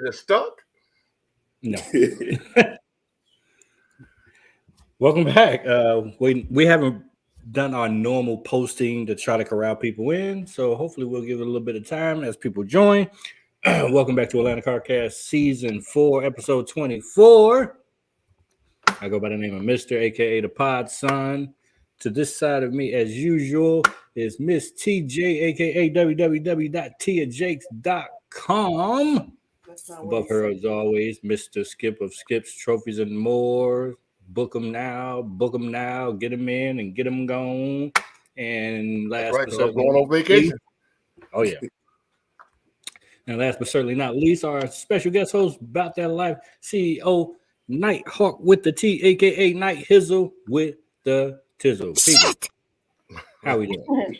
it stuck? No. Welcome back. We haven't done our normal posting to try to corral people in, so hopefully we'll give it a little bit of time as people join. Welcome back to Atlanta Carcast Season 4, Episode 24. I go by the name of Mr. aka the Pod Son. To this side of me, as usual, is Miss TJ, aka www.tiajakes.com. Above her, as always, Mr. Skip of Skips, Trophies, and More. Book them now, get them in, and get them gone. And last That's right, but so I'm certainly going on vacation. oh yeah. And last but certainly not least, our special guest host, About That Life CEO, Nighthawk with the T, aka Night Hizzle with the Tizzle. People, how we doing?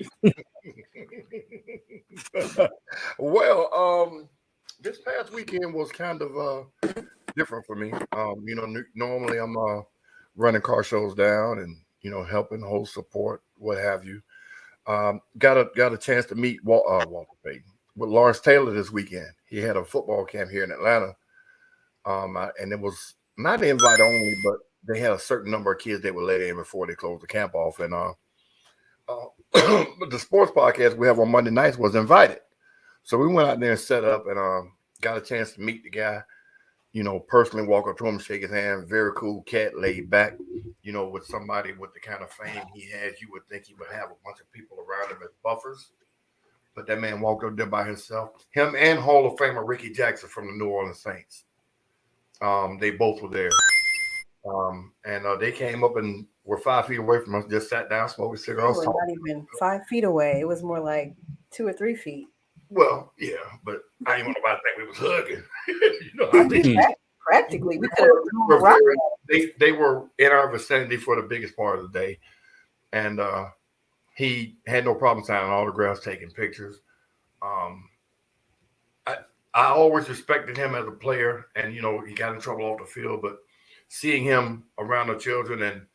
Well, this past weekend was kind of different for me. Normally I'm running car shows down and helping host support, what have you. Got a chance to meet Walter Payton with Lawrence Taylor this weekend. He had a football camp here in Atlanta, and it was not an invite only, but they had a certain number of kids they would let in before they closed the camp off. And the sports podcast we have on Monday nights was invited, so we went out there and set up and got a chance to meet the guy. Personally walk up to him, shake his hand. Very cool cat, laid back. With somebody with the kind of fame he has, you would think he would have a bunch of people around him as buffers. But that man walked up there by himself. Him and Hall of Famer Ricky Jackson from the New Orleans Saints. They both were there. And they came up and were 5 feet away from us, just sat down, smoked cigarettes. They were not even 5 feet away. It was more like 2 or 3 feet. Well, yeah, but I didn't want nobody to think we was hugging. Practically, we could have. They were in our vicinity for the biggest part of the day, and he had no problem signing autographs, taking pictures. I always respected him as a player, and he got in trouble off the field, but seeing him around the children and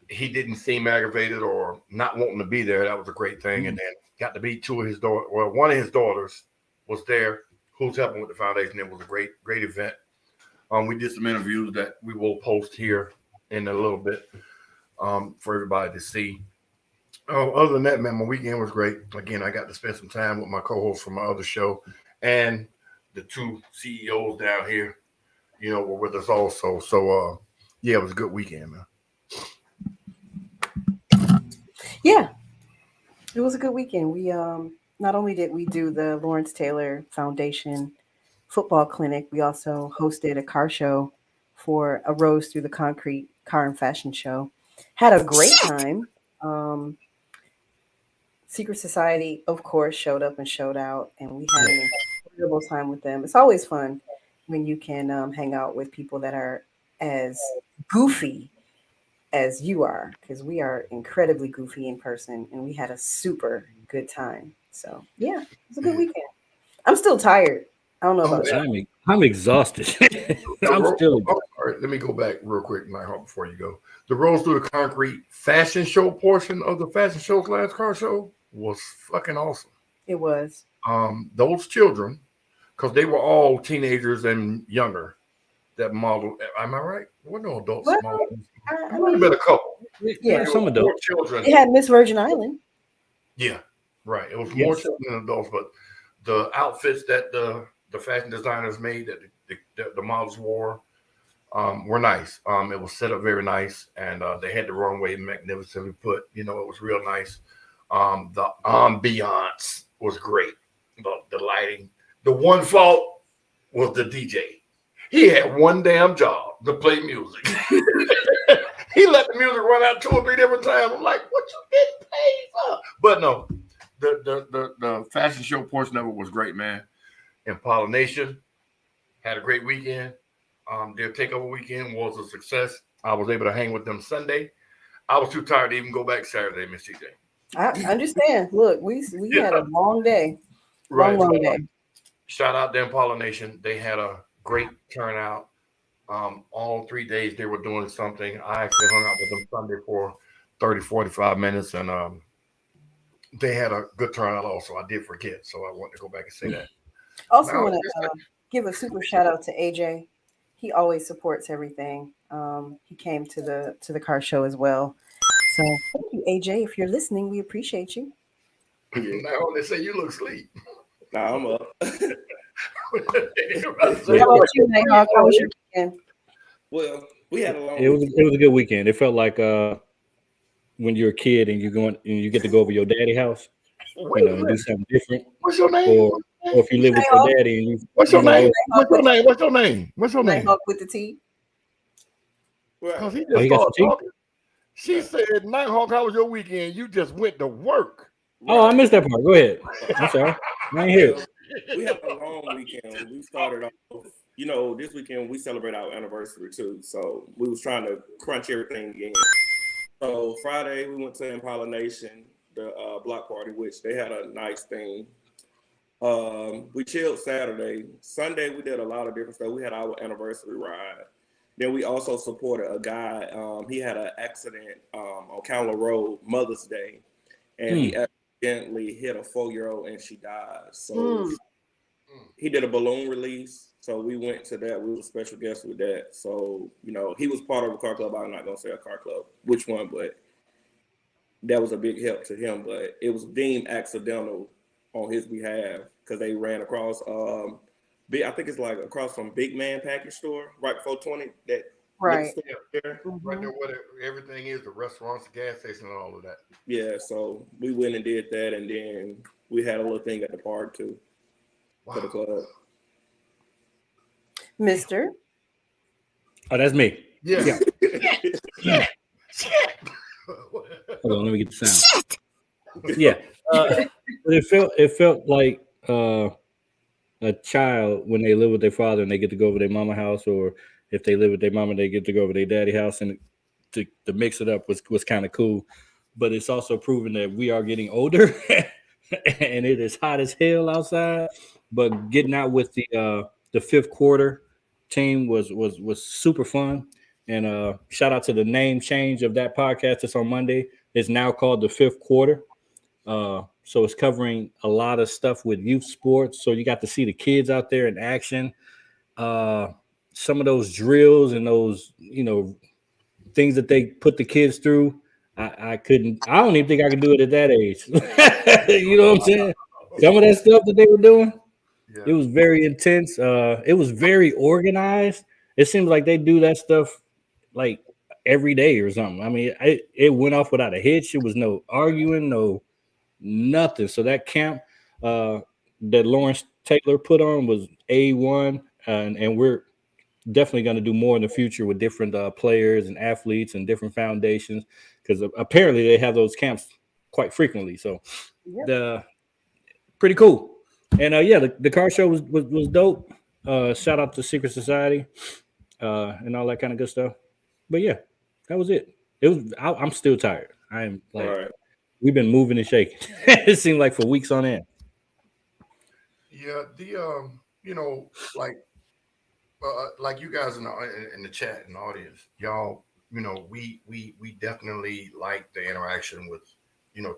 he didn't seem aggravated or not wanting to be there, that was a great thing. And then got to meet two of his daughters. Well, one of his daughters was there, who's helping with the foundation. It was a great event. We did some interviews that we will post here in a little bit for everybody to see. Other than that, man, my weekend was great. Again, I got to spend some time with my co-host from my other show, and the two CEOs down here, were with us also. So, yeah, it was a good weekend, man. Yeah, it was a good weekend. We not only did we do the Lawrence Taylor Foundation football clinic, we also hosted a car show for a Rose Through the Concrete car and fashion show. Had a great time. Secret Society, of course, showed up and showed out, and we had an incredible time with them. It's always fun when you can hang out with people that are as goofy as you are, because we are incredibly goofy in person, and we had a super good time. So yeah, it was a good weekend. I'm still tired. I don't know about you. I'm exhausted. I'm still. All right, let me go back real quick, Nighthawk, before you go. The Rose Through the Concrete fashion show portion of the fashion show's last car show was fucking awesome. It was. Those children, because they were all teenagers and younger, that model. Am I right? What no adults? I might have been a couple. Yeah, some adults. Children. It had Miss Virgin Island. Yeah, right. It was more children than adults, but the outfits that the fashion designers made that the models wore were nice. It was set up very nice, and they had the runway magnificently put. It was real nice. The ambiance was great. The lighting. The one fault was the DJ. He had one damn job to play music. He let the music run out 2 or 3 different times. I'm like, what you getting paid for? But no, the fashion show portion of it was great, man. And Pollination had a great weekend. Their takeover weekend was a success. I was able to hang with them Sunday. I was too tired to even go back Saturday, Miss TJ. I understand. Look, we had a long day. Long day. Shout out them Pollination. They had a great turnout. All 3 days they were doing something. I actually hung out with them Sunday for 30, 45 minutes, and they had a good turnout also. I did forget, so I want to go back and say that. Also, give a super shout out to AJ. He always supports everything. He came to the car show as well. So thank you, AJ. If you're listening, we appreciate you. Now they say you look asleep. Nah, I'm up. How about you, Nighthawk? How was your weekend? Well, we had a long. It was a good weekend. It felt like when you're a kid and you get to go over your daddy house, and do something different. What's your name? Or if you live with your daddy and you. What's your name? Nighthawk What's your name? What's your name? What's your name? Nighthawk with the T. Because he Oh, just he got started some talking. She said, Nighthawk, how was your weekend? You just went to work. Oh, I missed that part. Go ahead. I'm sorry. I ain't here. We had a long weekend. We started off, this weekend we celebrate our anniversary too. So we was trying to crunch everything in. So Friday we went to Impala Nation, the block party, which they had a nice theme. We chilled Saturday. Sunday we did a lot of different stuff. We had our anniversary ride. Then we also supported a guy. He had an accident on Cowler Road, Mother's Day, and he accidentally hit a 4-year-old and she died. So he did a balloon release. So we went to that. We were special guests with that. So, he was part of a car club. I'm not going to say a car club, which one, but that was a big help to him. But it was deemed accidental on his behalf because they ran across, I think it's like across from Big Man Package Store, right before 20. That Right. There, right there where everything is, the restaurants, the gas station, and all of that. Yeah, so we went and did that, and then we had a little thing at the park too for the club. Mister. Oh, that's me. Yeah. Hold on, let me get the sound. Yeah. It felt like a child when they live with their father and they get to go over their mama house, or if they live with their mama, they get to go over their daddy house, and to mix it up was kind of cool. But it's also proven that we are getting older and it is hot as hell outside. But getting out with the fifth quarter team was super fun. And shout out to the name change of that podcast. It's on Monday. It's now called the Fifth Quarter. So it's covering a lot of stuff with youth sports. So you got to see the kids out there in action. Some of those drills and those, things that they put the kids through. I don't even think I could do it at that age. You know what I'm saying? Some of that stuff that they were doing, It was very intense. It was very organized. It seems like they do that stuff like every day or something. I mean, it went off without a hitch. It was no arguing, no nothing. So that camp that Lawrence Taylor put on was A1, and we're definitely going to do more in the future with different players and athletes and different foundations, because apparently they have those camps quite frequently. So the pretty cool. And the car show was dope. Shout out to Secret Society and all that kind of good stuff. But yeah, that was it. I'm still tired. I'm like, we've been moving and shaking. It seemed like for weeks on end. Yeah, like you guys in the chat and the audience, y'all, we definitely like the interaction with,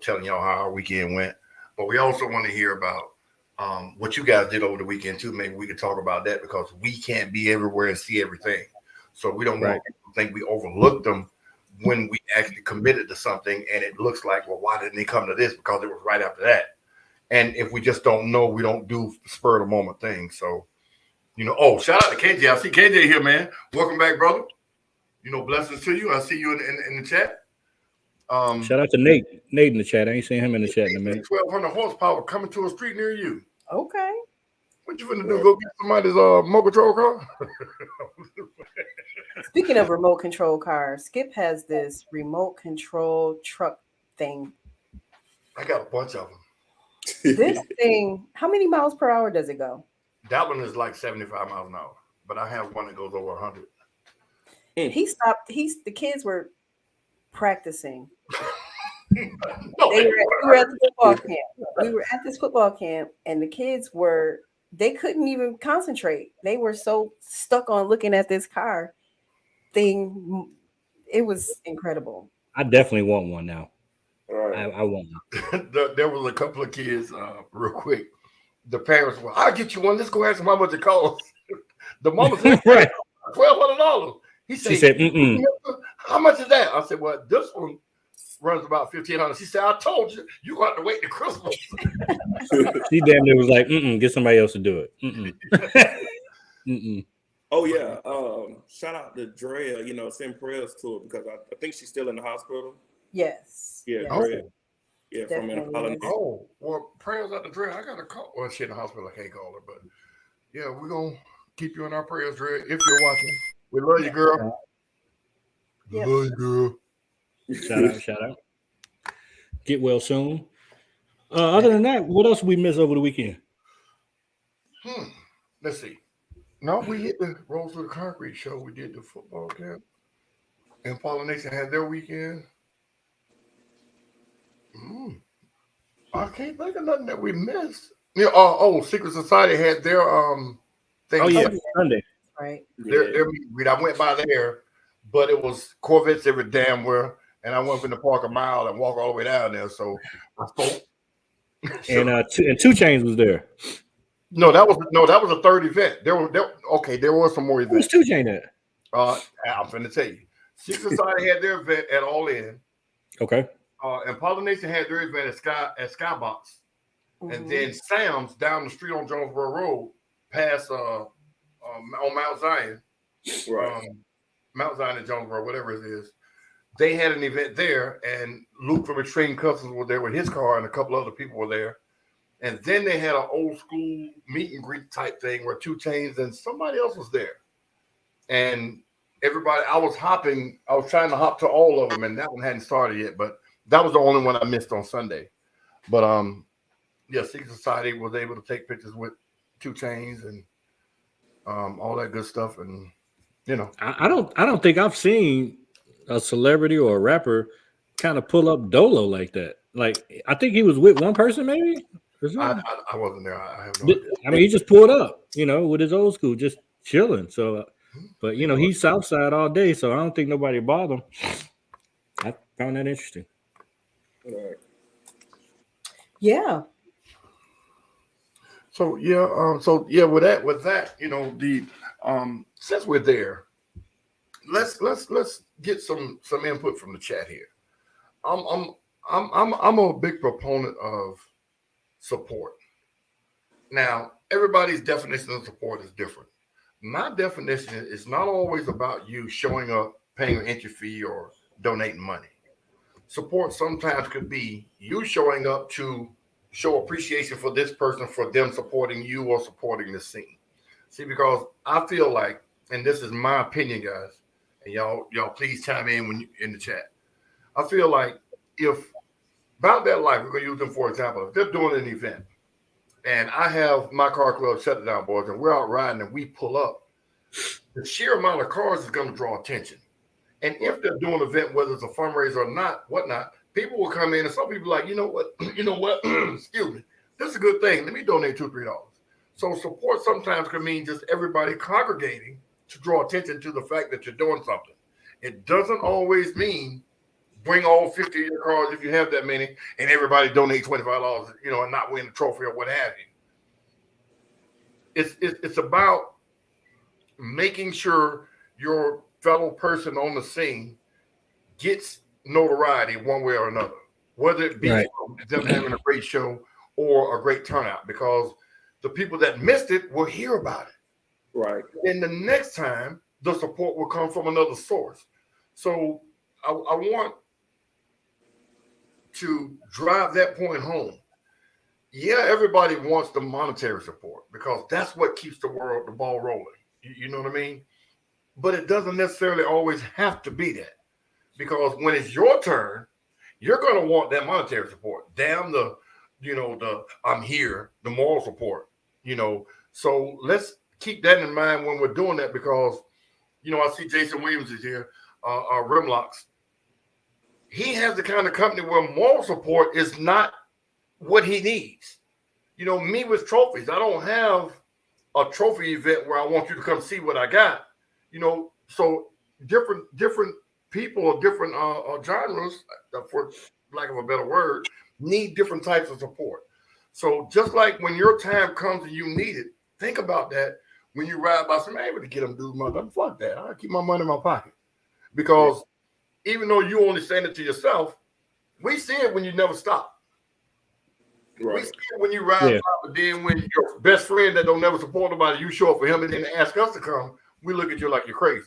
telling y'all how our weekend went. But we also want to hear about what you guys did over the weekend too. Maybe we could talk about that, because we can't be everywhere and see everything. So we don't want people to think we overlooked them when we actually committed to something, and it looks like, well, why didn't they come to this? Because it was right after that. And if we just don't know, we don't do spur of the moment things. So, shout out to KJ. I see KJ here, man. Welcome back, brother. Blessings to you. I see you in the chat. Shout out to Nate in the chat. I ain't seen him in the chat in a minute. 1,200 horsepower coming to a street near you. Okay. What you finna do? Go get somebody's remote control car? Speaking of remote control cars, Skip has this remote control truck thing. I got a bunch of them. This thing, how many miles per hour does it go? That one is like 75 miles an hour, but I have one that goes over 100. He stopped. The kids were practicing. We were at the football camp. We were at this football camp, and the kids they couldn't even concentrate. They were so stuck on looking at this car thing. It was incredible. I definitely want one now. Right. I want one. There was a couple of kids, real quick. the parents were, I'll get you one. Let's go ask him how much it costs. The mama said, Right. $1,200. He She said, how much is that? I said, well, this one runs about $1,500. She said, I told you, you got to wait to Christmas. She damn near was like, get somebody else to do it. Oh yeah. Shout out to Drea, send prayers to her because I think she's still in the hospital. Yes. Yeah, yes. Drea. Yeah, from Definitely Polynesian. is. Oh, well, prayers out to Drea. I got to call. Well, she in the hospital. I can't call her, but yeah, we're going to keep you in our prayers, Drea, if you're watching. We love you, girl. Yep. Love you, girl. Shout out. Get well soon. Other than that, what else we miss over the weekend? Let's see. No, we hit the Rolls Through the Concrete show. We did the football camp. And Polynesian had their weekend. I can't think of nothing that we missed. Yeah, Secret Society had their thing. Oh yeah, Sunday. Right. Their meet. I went by there, but it was Corvettes every damn where, and I went from the park a mile and walk all the way down there. So I spoke. And 2 Chainz was there. No, that was a third event. There was some more events. Who's 2 Chainz at? I'm finna tell you. Secret Society had their event at All In. Okay. And Polynesian had their event at Skybox. And then Sam's down the street on Jonesboro Road, past on Mount Zion. Right. Mount Zion and Jonesboro, whatever it is. They had an event there, and Luke from Extreme Customs was there with his car, and a couple other people were there. And then they had an old school meet and greet type thing where 2 Chainz and somebody else was there. And everybody, I was trying to hop to all of them, and that one hadn't started yet, but that was the only one I missed on Sunday. But Secret Society was able to take pictures with 2 Chainz and all that good stuff. And I don't think I've seen a celebrity or a rapper kind of pull up Dolo like that. Like I think he was with one person, maybe. I wasn't there. I have no idea. I mean, he just pulled up, with his old school, just chilling. So, but he's Southside all day, so I don't think nobody bothered him. I found that interesting. Right. Yeah. So with that, the since we're there, let's get some input from the chat here. I'm a big proponent of support. Now, everybody's definition of support is different. My definition is not always about you showing up, paying an entry fee, or donating money. Support sometimes could be you showing up to show appreciation for this person, for them supporting you or supporting the scene. See, because I feel like, and this is my opinion, guys, and y'all please chime in when you in the chat. I feel like if About That Life, we're going to use them for example. If they're doing an event and I have my car club Shut It Down Boys and we're out riding and we pull up, the sheer amount of cars is going to draw attention. And if they're doing an event, whether it's a fundraiser or not, whatnot, people will come in and some people are like, you know what, excuse me, this is a good thing. Let me donate $2, $3. So support sometimes can mean just everybody congregating to draw attention to the fact that you're doing something. It doesn't always mean bring all 50 of your cars if you have that many and everybody donate $25, and not win the trophy or what have you. It's about making sure your fellow person on the scene gets notoriety one way or another, whether it be from them having a great show or a great turnout, because the people that missed it will hear about it. Right. And the next time, the support will come from another source. So I want to drive that point home. Yeah, everybody wants the monetary support because that's what keeps the ball rolling. You know what I mean? But it doesn't necessarily always have to be that, because when it's your turn, you're going to want that monetary support. Damn the I'm here, the moral support, So let's keep that in mind when we're doing that, because, I see Jason Williams is here, Rimlocks. He has the kind of company where moral support is not what he needs. Me with trophies, I don't have a trophy event where I want you to come see what I got. So different people or different genres, for lack of a better word, need different types of support. So just like when your time comes and you need it, think about that when you ride by some able to get them dudes money. Fuck that. I keep my money in my pocket. Because even though you only saying it to yourself, we see it when you never stop. Right. We see it when you ride by, but then when your best friend that don't never support nobody, you show up for him and then ask us to come, we look at you like you're crazy.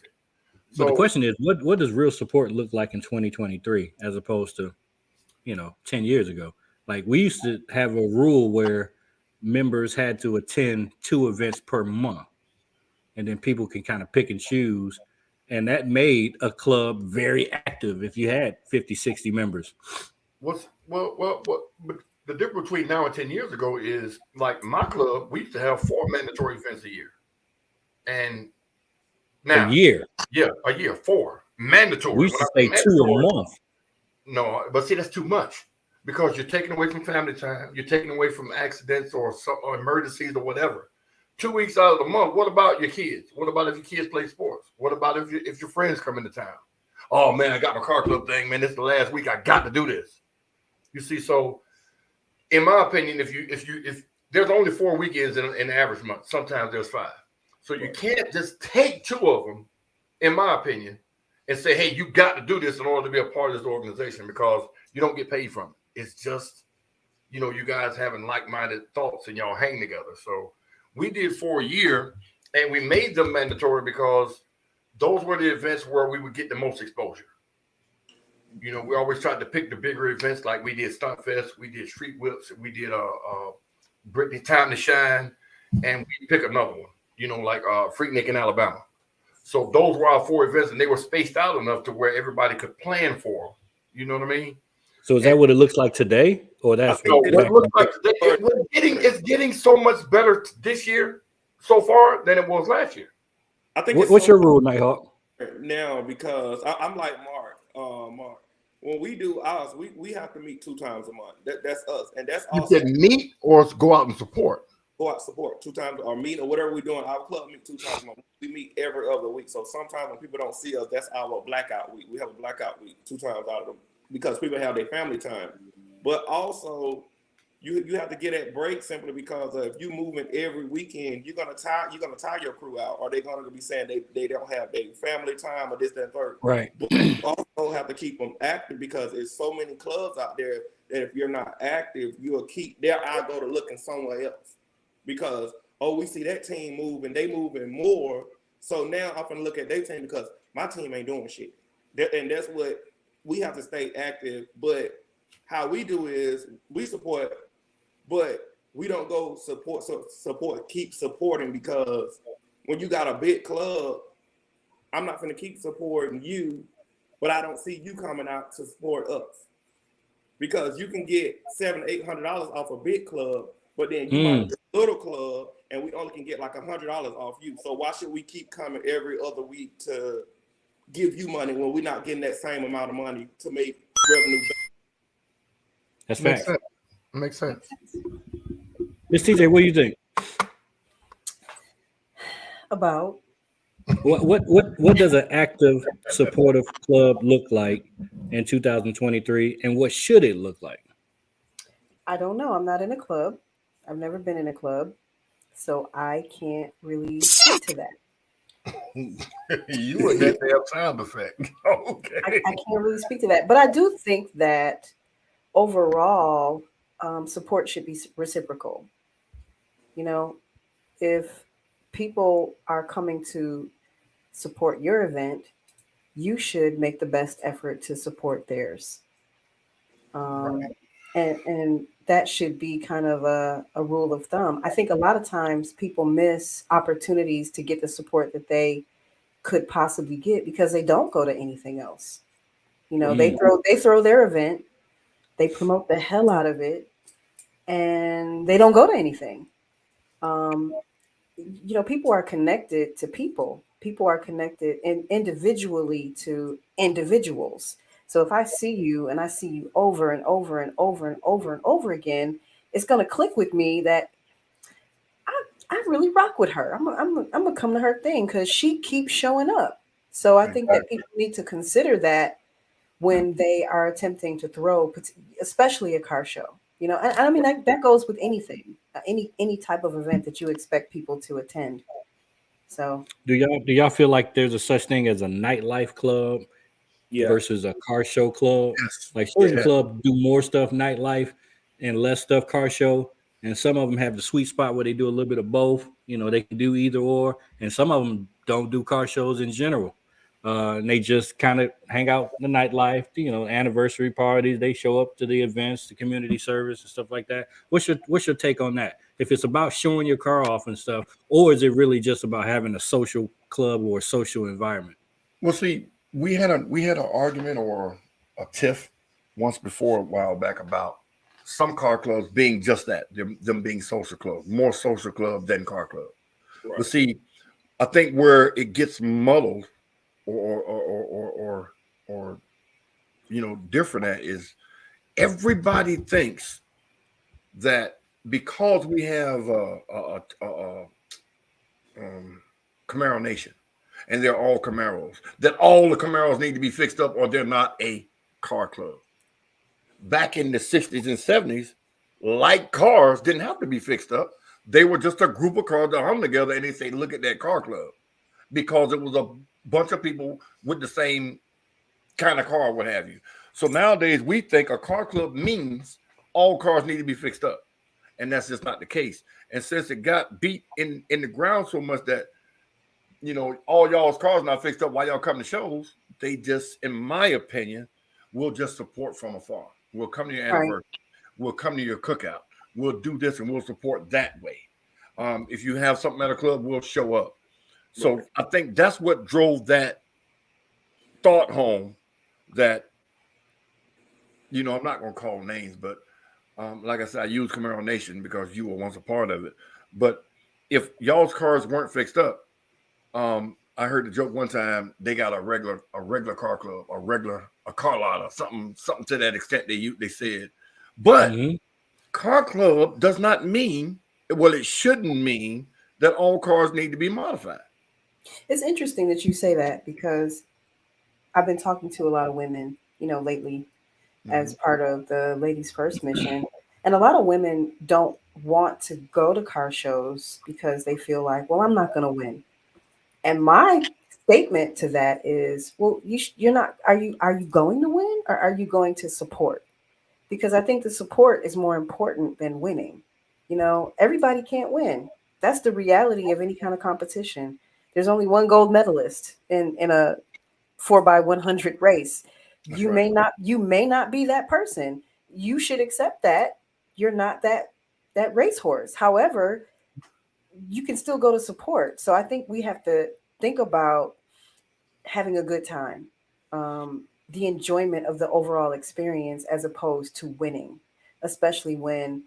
So the question is, what does real support look like in 2023 as opposed to, 10 years ago? Like we used to have a rule where members had to attend 2 events per month, and then people can kind of pick and choose. And that made a club very active if you had 50, 60 members. But the difference between now and 10 years ago is like my club, we used to have 4 mandatory events a year. And now, a year, 4 mandatory. We used to say 2 a month. No, but see, that's too much because you're taking away from family time, you're taking away from accidents or emergencies or whatever. 2 weeks out of the month. What about your kids? What about if your kids play sports? What about if your friends come into town? Oh man, I got my car club thing, man. This is the last week. I got to do this. You see, so in my opinion, if there's only 4 weekends in an average month, sometimes there's 5. So you can't just take 2 of them, in my opinion, and say, hey, you got to do this in order to be a part of this organization because you don't get paid from it. It's just, you guys having like-minded thoughts and y'all hang together. So we did 4 a year and we made them mandatory because those were the events where we would get the most exposure. We always tried to pick the bigger events like we did Stunt Fest, we did Street Whips, we did Britney Time to Shine, and we pick another one, like Freaknik in Alabama. So those were our 4 events, and they were spaced out enough to where everybody could plan for them. You know what I mean? So is that what it looks like today, or that's what it looks like today? It's getting so much better this year so far than it was last year. I think. What's your rule, Nighthawk? Now, because I'm like Mark. Mark, when we do ours, we have to meet 2 times a month. That's us, and that's you also can meet or go out and support. Go out support 2 times or meet or whatever we're doing. Our club meet 2 times a month. We meet every other week. So sometimes when people don't see us, that's our blackout week. We have a blackout week 2 times out of them because people have their family time. But also, you have to get that break simply because if you moving every weekend, you're gonna tire your crew out, or they're gonna be saying they don't have their family time or this, that, and third. Right. But you also have to keep them active because there's so many clubs out there that if you're not active, you'll keep their eye go to looking somewhere else. Because, we see that team moving, they moving more. So now I'm going to look at their team because my team ain't doing shit. And that's what we have to stay active. But how we do is we support, but we don't go support, keep supporting because when you got a big club, I'm not going to keep supporting you, but I don't see you coming out to support us. Because you can get $700-800 off a big club, but then you might be a little club and we only can get like $100 off you. So why should we keep coming every other week to give you money when we're not getting that same amount of money to make revenue? That's fact. Makes sense. Miss TJ, what do you think? About what does an active, supportive club look like in 2023, and what should it look like? I don't know. I'm not in a club. I've never been in a club, so I can't really speak to that. You wouldn't have to have sound effect. Okay. I can't really speak to that, but I do think that overall support should be reciprocal. If people are coming to support your event, you should make the best effort to support theirs. Right. And that should be kind of a rule of thumb. I think a lot of times people miss opportunities to get the support that they could possibly get because they don't go to anything else. They throw their event, they promote the hell out of it, and they don't go to anything. People are connected to people. People are connected individually to individuals. So if I see you and I see you over and over and over and over and over again, it's going to click with me that I really rock with her. I'm gonna come to her thing because she keeps showing up. So I think that people need to consider that when they are attempting to throw, especially a car show. You know, and I mean that goes with anything, any type of event that you expect people to attend. So Do y'all feel like there's a such thing as a nightlife club Yeah. versus a car show club? Yes. Like certain Yeah. clubs do more stuff nightlife and less stuff car show, and some of them have the sweet spot where they do a little bit of both. You know, they can do either or, and some of them don't do car shows in general. And they just kind of hang out in the nightlife, you know, anniversary parties. They show up to the events, the community service and stuff like that. What's your take on that? If it's about showing your car off and stuff, or is it really just about having a social club or a social environment? Well, see, we had an argument or a tiff once before a while back about some car clubs being just that, them being social clubs, more social club than car club. Right. But see, I think where it gets muddled or you know different at is everybody thinks that because we have Camaro Nation and they're all Camaros, that all the Camaros need to be fixed up or they're not a car club. Back in the 60s and 70s, like cars didn't have to be fixed up. They were just a group of cars that hung together and they say, look at that car club. Because it was a bunch of people with the same kind of car, what have you. So nowadays we think a car club means all cars need to be fixed up. And that's just not the case. And since it got beat in the ground so much that, you know, all y'all's cars not fixed up while y'all come to shows, they just, in my opinion, will just support from afar. We'll come to your anniversary. Right. We'll come to your cookout. We'll do this and we'll support that way. If you have something at a club, we'll show up. So I think that's what drove that thought home that, you know, I'm not going to call names, but like I said, I use Camaro Nation because you were once a part of it. But if y'all's cars weren't fixed up, I heard the joke one time, they got a regular car club, a car lot or something to that extent they said. But car club does not mean, well, it shouldn't mean that all cars need to be modified. It's interesting that you say that because I've been talking to a lot of women, you know, lately as part of the Ladies First mission. And a lot of women don't want to go to car shows because they feel like, well, I'm not going to win. And my statement to that is, well, you're not, are you going to win or are you going to support? Because I think the support is more important than winning. You know, everybody can't win. That's the reality of any kind of competition. There's only one gold medalist in a 4x100 race. That's you right. may not be that person. You should accept that you're not that racehorse. However, you can still go to support. So I think we have to think about having a good time, the enjoyment of the overall experience as opposed to winning, especially when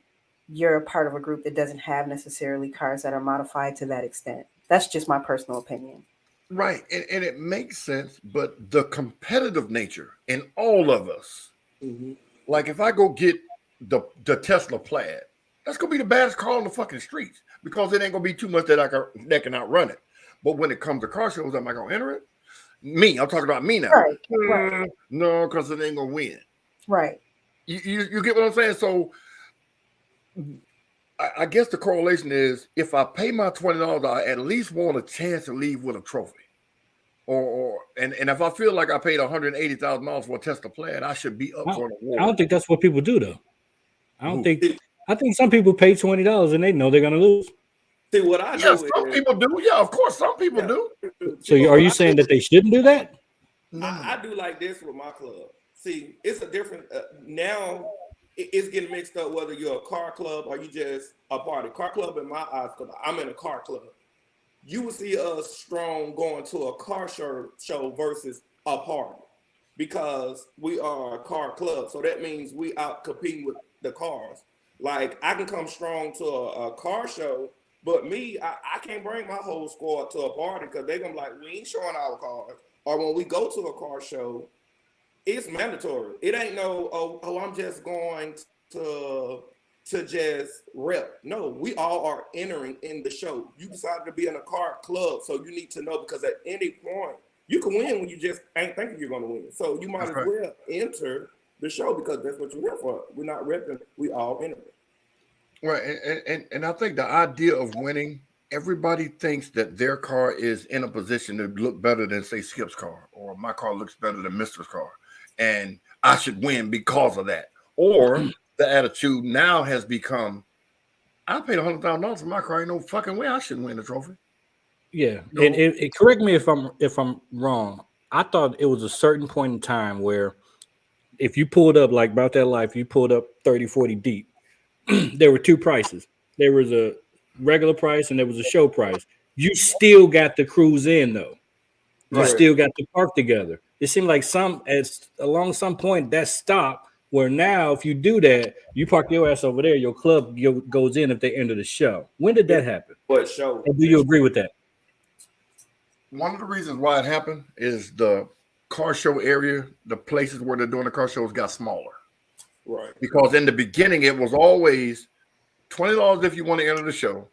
you're a part of a group that doesn't have necessarily cars that are modified to that extent. That's just my personal opinion. Right. And it makes sense, but the competitive nature in all of us, like if I go get the Tesla Plaid, that's going to be the baddest car on the fucking streets because it ain't going to be too much that can outrun it. But when it comes to car shows, am I going to enter it? Me, I'm talking about me now. Right. No, because it ain't going to win. Right. You get what I'm saying? So I guess the correlation is if I pay my $20, I at least want a chance to leave with a trophy. And if I feel like I paid $180,000 for a Tesla Plaid, I should be up for an award. I don't think that's what people do though. I think some people pay $20 and they know they're gonna lose. See what I do. Some people do. Yeah, of course, some people do. So are you saying that they shouldn't do that? No. I do like this with my club. See, it's a different now. It's getting mixed up whether you're a car club or you just a party. Car club in my eyes, because I'm in a car club. You would see us strong going to a car show versus a party because we are a car club. So that means we out competing with the cars. Like I can come strong to a car show, but me, I can't bring my whole squad to a party because they're gonna be like, we ain't showing our cars. Or when we go to a car show, it's mandatory. It ain't no, I'm just going to just rep. No, we all are entering in the show. You decided to be in a car club, so you need to know because at any point you can win when you just ain't thinking you're going to win. So you might as well enter the show because that's what you're here for. We're not repping. We all in it. Right, and I think the idea of winning, everybody thinks that their car is in a position to look better than, say, Skip's car, or my car looks better than Mr.'s car, and I should win because of that. Or the attitude now has become, I paid $100,000 for my car. Ain't no fucking way I shouldn't win the trophy. Yeah, No. and it correct me if I'm wrong. I thought it was a certain point in time where if you pulled up like About That Life, you pulled up 30, 40 deep. There were two prices. There was a regular price and there was a show price. You still got to cruise in though. You Right. still got to park together. It seemed like along some point that stopped. Where now, if you do that, you park your ass over there. Your club goes in if they enter the show. When did that happen? What show? And do you agree with that? One of the reasons why it happened is the car show area, the places where they're doing the car shows got smaller. Right. Because in the beginning, it was always $20 if you want to enter the show,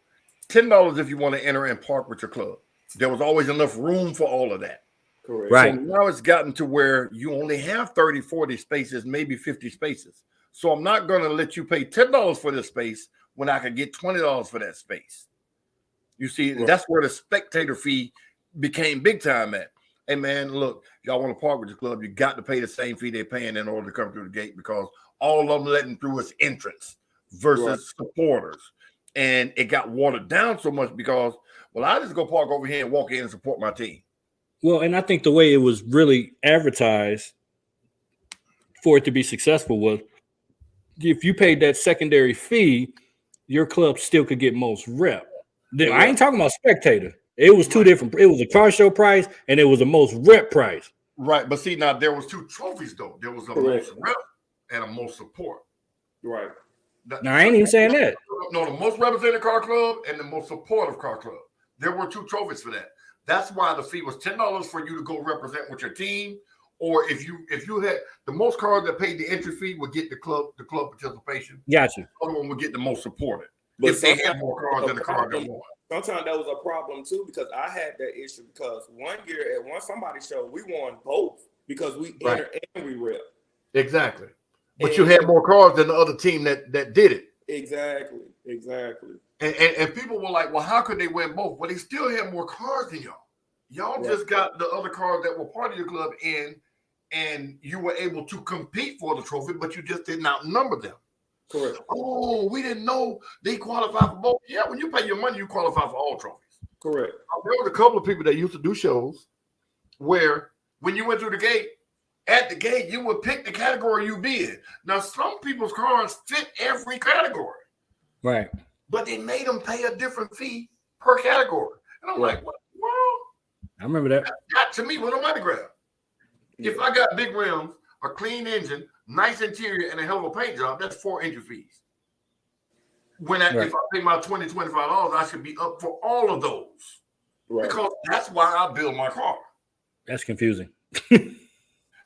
$10 if you want to enter and park with your club. There was always enough room for all of that. Correct. Right. So now it's gotten to where you only have 30, 40 spaces, maybe 50 spaces. So I'm not going to let you pay $10 for this space when I could get $20 for that space. You see, Right. that's where the spectator fee became big time at. Hey, man, look, y'all want to park with your club, you got to pay the same fee they're paying in order to come through the gate because all of them letting through is entrance versus supporters. And it got watered down so much because, well, I just go park over here and walk in and support my team. Well, and I think the way it was really advertised for it to be successful was if you paid that secondary fee, your club still could get most rep. I ain't talking about spectator. It was two different. It was a car show price and it was a most rep price. Right, but see, now there was two trophies though. There was a most rep and a most support. Right. Now I ain't even saying that. No, the most represented car club and the most supportive car club. There were two trophies for that. That's why the fee was $10 for you to go represent with your team, or if you had the most cars that paid the entry fee would get the club participation. Gotcha. The other one would get the most supported. But If they had more cars than the car that won. Sometimes that was a problem too because I had that issue because one year at somebody's show we won both because we enter and we rep. Exactly. But you had more cars than the other team that did it. Exactly. And people were like, well, how could they win both? Well, they still had more cars than y'all. Y'all just got the other cars that were part of your club in, and you were able to compete for the trophy, but you just didn't outnumber them. Correct. Oh, we didn't know they qualify for both. Yeah, when you pay your money, you qualify for all trophies. Correct. There was a couple of people that used to do shows where when you went through the gate, at the gate, you would pick the category you be in. Now, some people's cars fit every category. Right. But they made them pay a different fee per category. And I'm like, what the world? I remember that. That to me was a money grab. If I got big rims, a clean engine, nice interior, and a hell of a paint job, that's 4 entry fees. If I pay my $20, $25, I should be up for all of those. Right. Because that's why I build my car. That's confusing.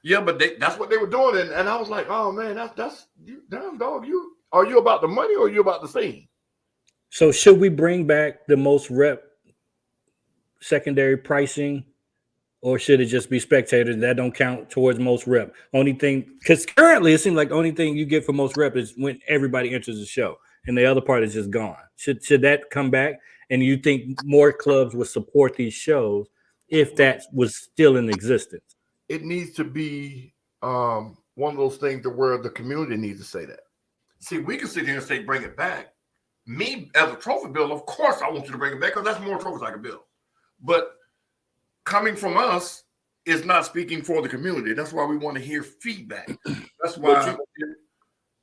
Yeah, but that's what they were doing. And I was like, oh man, that's damn dog. Are you about the money or are you about the scene? So should we bring back the most rep secondary pricing, or should it just be spectators that don't count towards most rep? Only thing, because currently it seems like the only thing you get for most rep is when everybody enters the show, and the other part is just gone. Should that come back? And you think more clubs would support these shows if that was still in existence? It needs to be one of those things to where the community needs to say that. See, we can sit here and say, bring it back. Me, as a trophy builder, of course I want you to bring it back because that's more trophies I can build. But coming from us is not speaking for the community. That's why we want to hear feedback. That's why.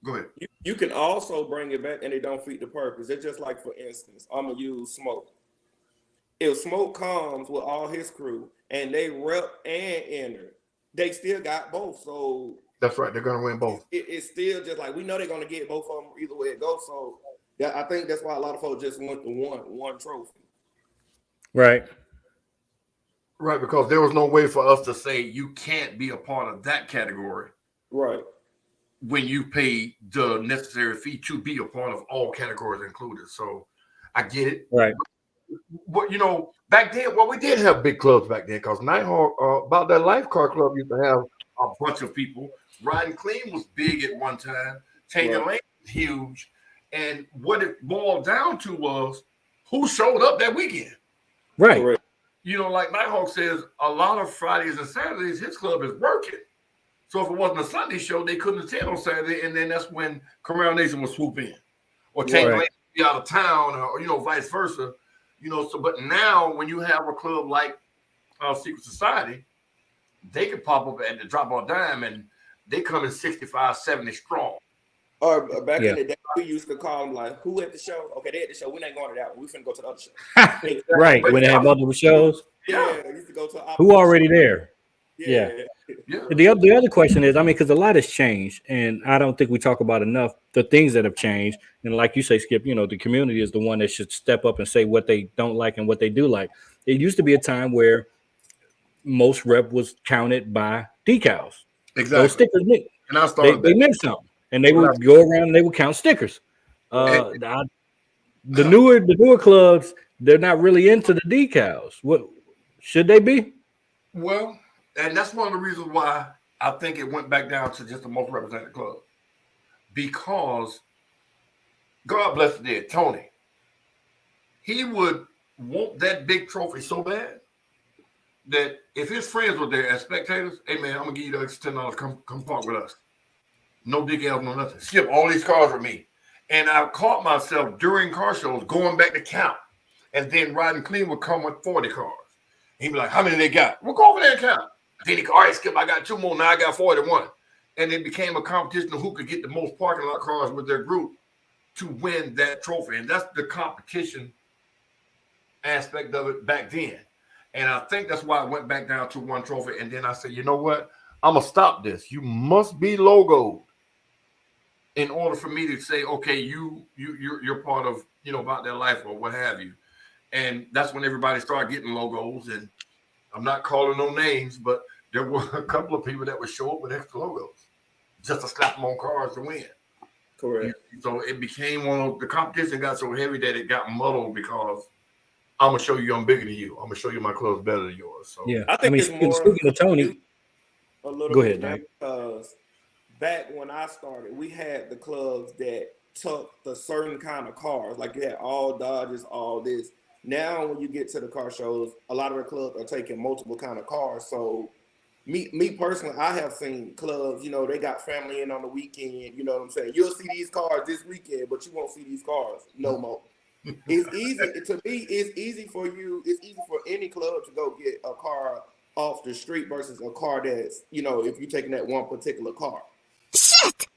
Go ahead. You can also bring it back and it don't feed the purpose. It's just like, for instance, I'm going to use Smoke. If Smoke comes with all his crew and they rep and enter, they still got both. So that's right. They're going to win both. It's still just like we know they're going to get both of them either way it goes. So I think that's why a lot of folks just want the one trophy. Right. Right, because there was no way for us to say you can't be a part of that category. Right. When you pay the necessary fee to be a part of all categories included. So I get it. Right. But back then, we did have big clubs back then because Nighthawk, About That Life Car Club used to have a bunch of people. Riding Clean was big at one time. Changing Lane was huge. And what it boiled down to was who showed up that weekend. Right. Correct. You know, like Nighthawk says, a lot of Fridays and Saturdays, his club is working. So if it wasn't a Sunday show, they couldn't attend on Saturday. And then that's when Camaro Nation would swoop in. Or Changing Lane would be out of town, or, you know, vice versa. You know, so but now when you have a club like Secret Society, they could pop up at the drop of a dime and they come in 65, 70 strong. Or back in the day, we used to call them like, who at the show? Okay, they at the show. We ain't going to that one. We finna go to the other show. Right. When they have multiple shows. Yeah, we used to go to who already there. Yeah. The other question is, I mean, because a lot has changed, and I don't think we talk about enough the things that have changed. And like you say, Skip, you know, the community is the one that should step up and say what they don't like and what they do like. It used to be a time where most rep was counted by decals. Exactly. Those stickers meant, and I started they meant something, and they would go around and they would count stickers. The newer clubs, they're not really into the decals. What should they be? Well, and that's one of the reasons why I think it went back down to just the most represented club. Because God bless the dead, Tony, he would want that big trophy so bad that if his friends were there as spectators, hey man, I'm gonna give you the extra $10. Come park with us. No decals, no nothing. Skip all these cars with me. And I caught myself during car shows going back to count. And then Riding Clean would come with 40 cars. He'd be like, how many they got? We'll go over there and count. Then he go, all right, Skip, I got 2 more. Now I got 41. And it became a competition of who could get the most parking lot cars with their group to win that trophy. And that's the competition aspect of it back then. And I think that's why it went back down to 1 trophy. And then I said, you know what? I'm going to stop this. You must be logoed in order for me to say, okay, you're part of, you know, about their life or what have you. And that's when everybody started getting logos. And I'm not calling no names, but there were a couple of people that would show up with extra logos just to slap them on cars to win. Correct. So it became the competition got so heavy that it got muddled because I'm gonna show you I'm bigger than you. I'm gonna show you my club's better than yours. So Yeah, I think it's more speaking of Tony, a little go bit ahead, because back when I started, we had the clubs that took the certain kind of cars, like you had all Dodges, all this. Now, when you get to the car shows, a lot of the clubs are taking multiple kind of cars. So, me personally, I have seen clubs, you know, they got family in on the weekend. You know what I'm saying? You'll see these cars this weekend, but you won't see these cars no more. It's easy to me. It's easy for you. It's easy for any club to go get a car off the street versus a car that's, you know, if you're taking that one particular car. Shit.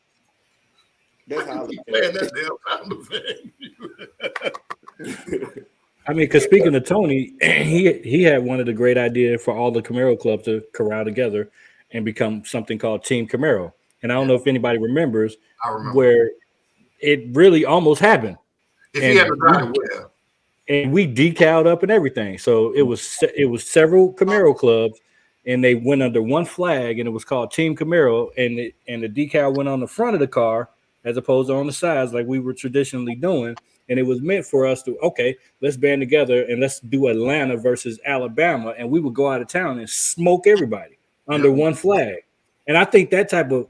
That's how I look man, at that damn sound effect. I mean, because speaking of Tony, he had one of the great ideas for all the Camaro clubs to corral together and become something called Team Camaro. And I don't know if anybody remembers I remember where it really almost happened. if he had to drive well. And we decaled up and everything. So it was several Camaro clubs, and they went under one flag, and it was called Team Camaro. And the decal went on the front of the car as opposed to on the sides, like we were traditionally doing. And it was meant for us to, okay, let's band together and let's do Atlanta versus Alabama. And we would go out of town and smoke everybody under one flag. And I think that type of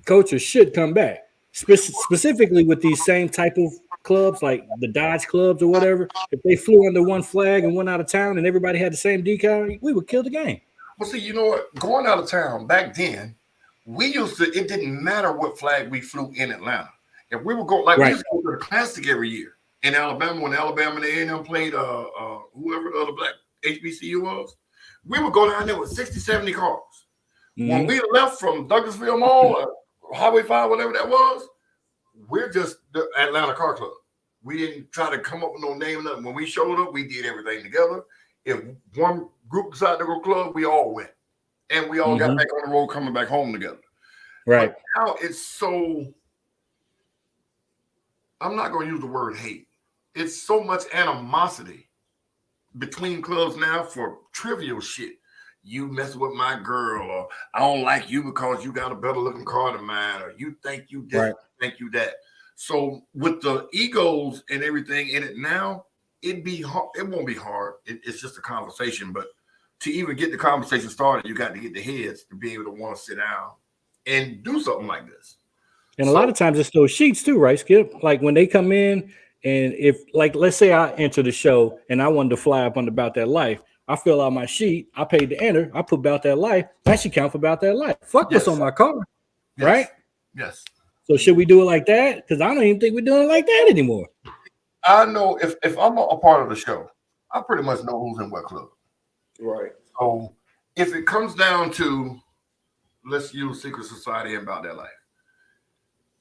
culture should come back, specifically with these same type of clubs, like the Dodge clubs or whatever. If they flew under one flag and went out of town and everybody had the same decal, we would kill the game. Well, see, you know what? Going out of town back then, it didn't matter what flag we flew in Atlanta. If we would go, we used to go to the Classic every year in Alabama, when Alabama and the A&M played whoever the other black HBCU was, we would go down there with 60, 70 cars. Mm-hmm. When we left from Douglasville Mall or Highway 5, whatever that was, we're just the Atlanta Car Club. We didn't try to come up with no name. Nothing. When we showed up, we did everything together. If one group decided to go club, we all went. And we all got back on the road coming back home together. Right. But now it's so, I'm not going to use the word hate. It's so much animosity between clubs now for trivial shit. You mess with my girl, or I don't like you because you got a better looking car than mine, or you think you this, think you that. So with the egos and everything in it now, it won't be hard. It's just a conversation. But to even get the conversation started, you got to get the heads to be able to want to sit down and do something like this. And a lot of times it's those sheets too, right, Skip? Like when they come in, and if, like, let's say I enter the show and I wanted to fly up on About That Life, I fill out my sheet, I paid to enter, I put About That Life, that should count for About That Life. Fuck what's on my card, right? Yes. So should we do it like that? Because I don't even think we're doing it like that anymore. I know if I'm a part of the show, I pretty much know who's in what club. Right. So if it comes down to, let's use Secret Society and About That Life,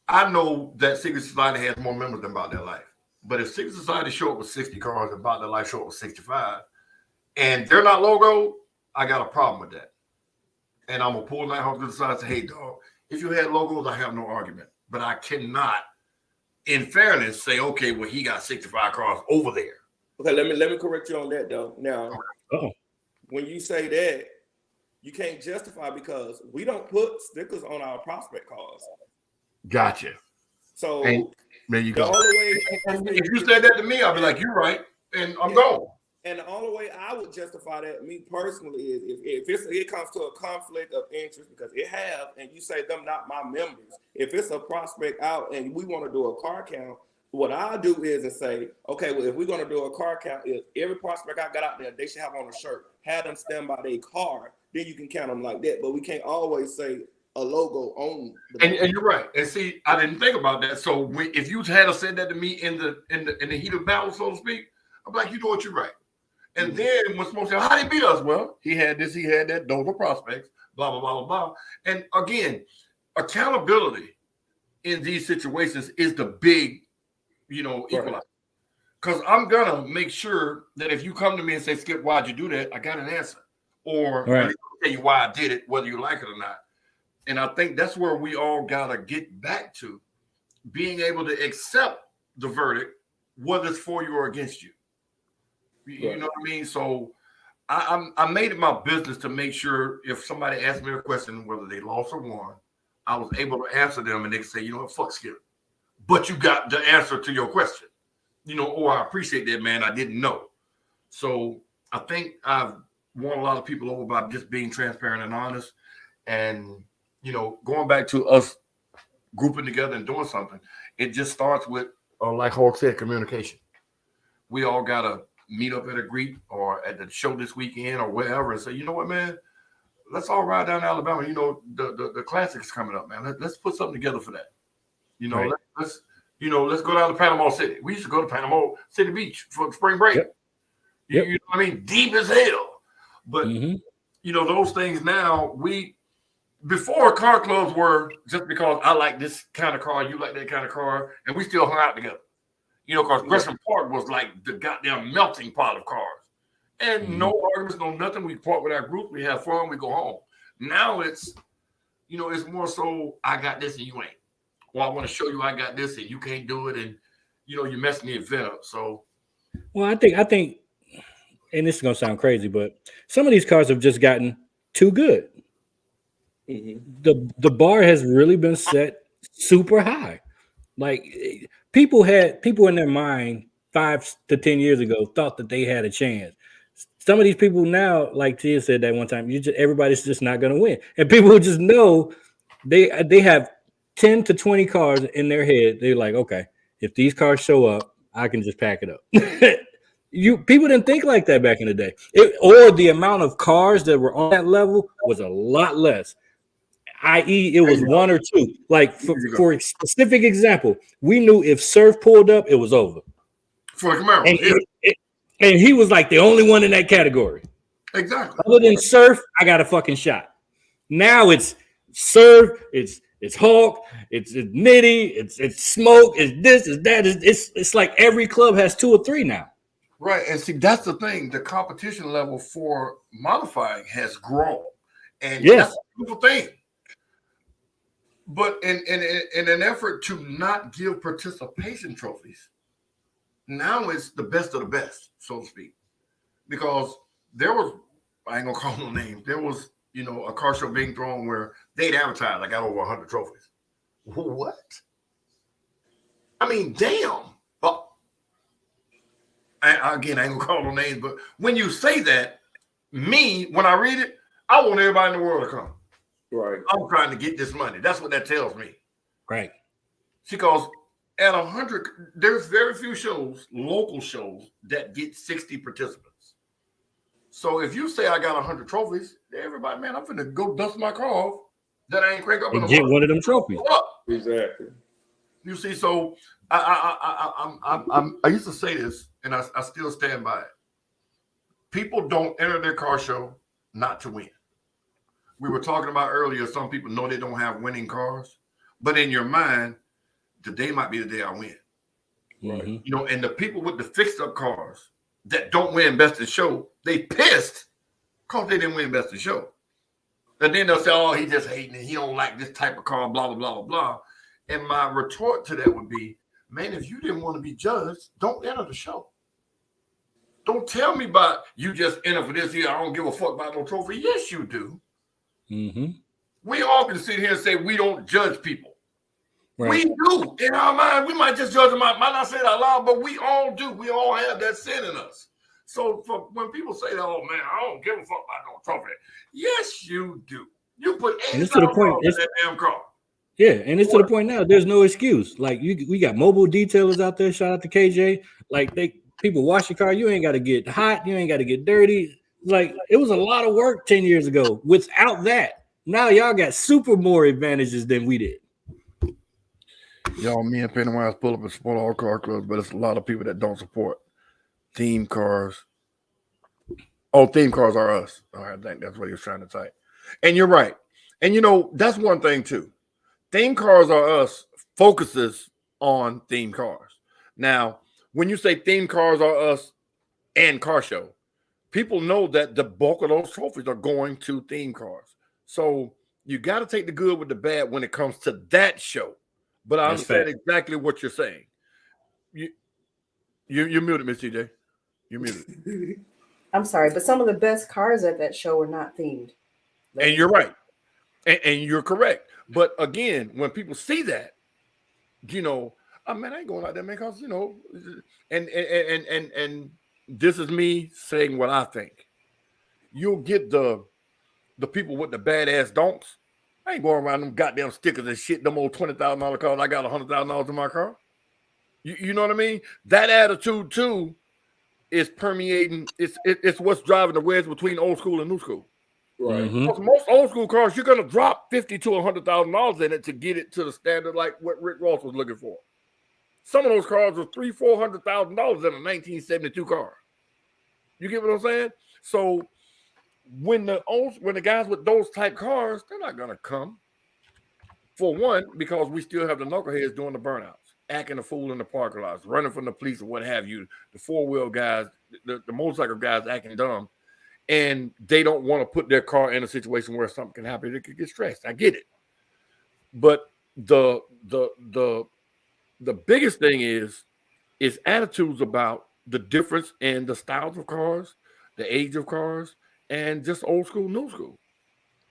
I know that Secret Society has more members than About That Life. But if Secret Society show up with 60 cars and About That Life show up with 65, and they're not logo, I got a problem with that. And I'm gonna pull that off to the side and say, hey, dog, if you had logos, I have no argument. But I cannot, in fairness, say, okay, well, he got 65 cars over there. Okay, let me correct you on that though. Now, when you say that, you can't justify because we don't put stickers on our prospect cars. Gotcha. So there you the go. only way, If you said that to me, I'd be like, you're right, and I'm gone. and the only way I would justify that, me personally, is if it comes to a conflict of interest, because it have, and you say them not my members. If it's a prospect out and we want to do a car count, what I do is and say, okay, well, if we're going to do a car count, if every prospect I got out there, they should have on a shirt, have them stand by their car, then you can count them like that. But we can't always say a logo on the and you're right. And see, I didn't think about that. So if you had said that to me in the heat of battle, so to speak, I'm like, you know what, you're right. And then when Smoke said, how did he beat us? Well, he had this, he had that, those are prospects, blah, blah, blah, blah, blah. And again, accountability in these situations is the big, equalizer. Because I'm gonna make sure that if you come to me and say, Skip, why'd you do that? I got an answer. Or I'll tell you why I did it, whether you like it or not. And I think that's where we all gotta get back to, being able to accept the verdict, whether it's for you or against you. You know what I mean? So I made it my business to make sure if somebody asked me a question, whether they lost or won, I was able to answer them and they could say, you know what, fuck Skip. But you got the answer to your question. I appreciate that, man. I didn't know. So I think I've won a lot of people over by just being transparent and honest. And, going back to us grouping together and doing something, it just starts with, like Hawk said, communication. We all got to meet up at a Greek or at the show this weekend or wherever and say, you know what, man, let's all ride down to Alabama. The classic's coming up, man. Let's put something together for that. Let's go down to Panama City. We used to go to Panama City Beach for spring break. Yep. You know what I mean? Deep as hell. But, those things now, before car clubs were just because I like this kind of car, you like that kind of car, and we still hung out together. Because Gresham Park was like the goddamn melting pot of cars. And no arguments, no nothing. We park with our group, we have fun, we go home. Now it's, it's more so I got this and you ain't. Well, I want to show you I got this and you can't do it, and you're messing the event up. So, well, I think, and this is gonna sound crazy, but some of these cars have just gotten too good. The bar has really been set super high. Like people in their mind 5 to 10 years ago thought that they had a chance. Some of these people now, like Tia said that one time, everybody's just not gonna win, and people just know they have 10 to 20 cars in their head. They're like, okay, if these cars show up, I can just pack it up. People didn't think like that back in the day. Or the amount of cars that were on that level was a lot less. I.e., it was one or two. Like for a specific example, we knew if Surf pulled up, it was over. For Camaro, and he was like the only one in that category. Exactly. Other than Surf, I got a fucking shot. Now it's Surf, it's Hawk, it's Nitty, it's Smoke, it's this, it's that. It's like every club has 2 or 3 now. Right, and see, that's the thing. The competition level for modifying has grown, and that's a beautiful thing. But in an effort to not give participation trophies, now it's the best of the best, so to speak. Because there was, I ain't gonna call no names, there was, a car show being thrown where they'd advertise, I got over 100 trophies. What? I mean, damn. But I ain't gonna call no names, but when you say that, me, when I read it, I want everybody in the world to come. Right. I'm trying to get this money. That's what that tells me. Right. Because at 100, there's very few shows, local shows, that get 60 participants. So if you say I got 100 trophies, everybody, man, I'm finna go dust my car off that I ain't crank up in And a get month. one of them trophies. Exactly. You see, so I used to say this, and I still stand by it. People don't enter their car show not to win. We were talking about earlier, some people know they don't have winning cars, but in your mind, today might be the day I win. Mm-hmm. You know, and the people with the fixed up cars that don't win best in show, they pissed because they didn't win best in show. And then they'll say, oh, he just hating it. He don't like this type of car, blah, blah, blah, blah, blah. And my retort to that would be, man, if you didn't want to be judged, don't enter the show. Don't tell me about you just enter for this here. I don't give a fuck about no trophy. Yes, you do. Mm-hmm. We all can sit here and say we don't judge people. Right. We do. In our mind, we might just judge them out. Might not say it out loud, but we all do. We all have that sin in us. So when people say that, oh, man, I don't give a fuck about no trophy. Yes, you do. You put And it's to the point. in that damn car. Yeah, and it's to the point now. There's no excuse. Like we got mobile detailers out there. Shout out to KJ. Like people wash your car. You ain't got to get hot. You ain't got to get dirty. Like it was a lot of work 10 years ago. Without that, now y'all got super more advantages than we did. Y'all, me and Pennywise pull up and support all car clubs, but it's a lot of people that don't support theme cars. Oh, theme cars are us. I think that's what he was trying to type. And you're right. And you know, that's one thing too. Theme cars are us focuses on theme cars. Now, when you say theme cars are us and car show, people know that the bulk of those trophies are going to theme cars. So you got to take the good with the bad when it comes to that show. But I understand exactly what you're saying. You're muted, Miss TJ. You're muted. I'm sorry, but some of the best cars at that show were not themed. And you're right. And you're correct. But again, when people see that, you know, I mean, I ain't going out there, man, because, you know, and this is me saying what I think. You'll get the people with the badass donks. I ain't going around them goddamn stickers and shit, them old $20,000 cars. I got $100,000 in my car. You know what I mean? That attitude, too, is permeating. It's what's driving the wedge between old school and new school. Right. Mm-hmm. Most old school cars, you're going to drop $50,000 to $100,000 in it to get it to the standard like what Rick Ross was looking for. Some of those cars were $300,000-$400,000 in a 1972 car. You get what I'm saying? So when the guys with those type cars, they're not gonna come. For one, because we still have the knuckleheads doing the burnouts, acting a fool in the parking lots, running from the police or what have you. The four-wheel guys, the motorcycle guys acting dumb, and they don't want to put their car in a situation where something can happen. They could get stressed. I get it, but the biggest thing is attitudes about the difference in the styles of cars, the age of cars, and just old school, new school.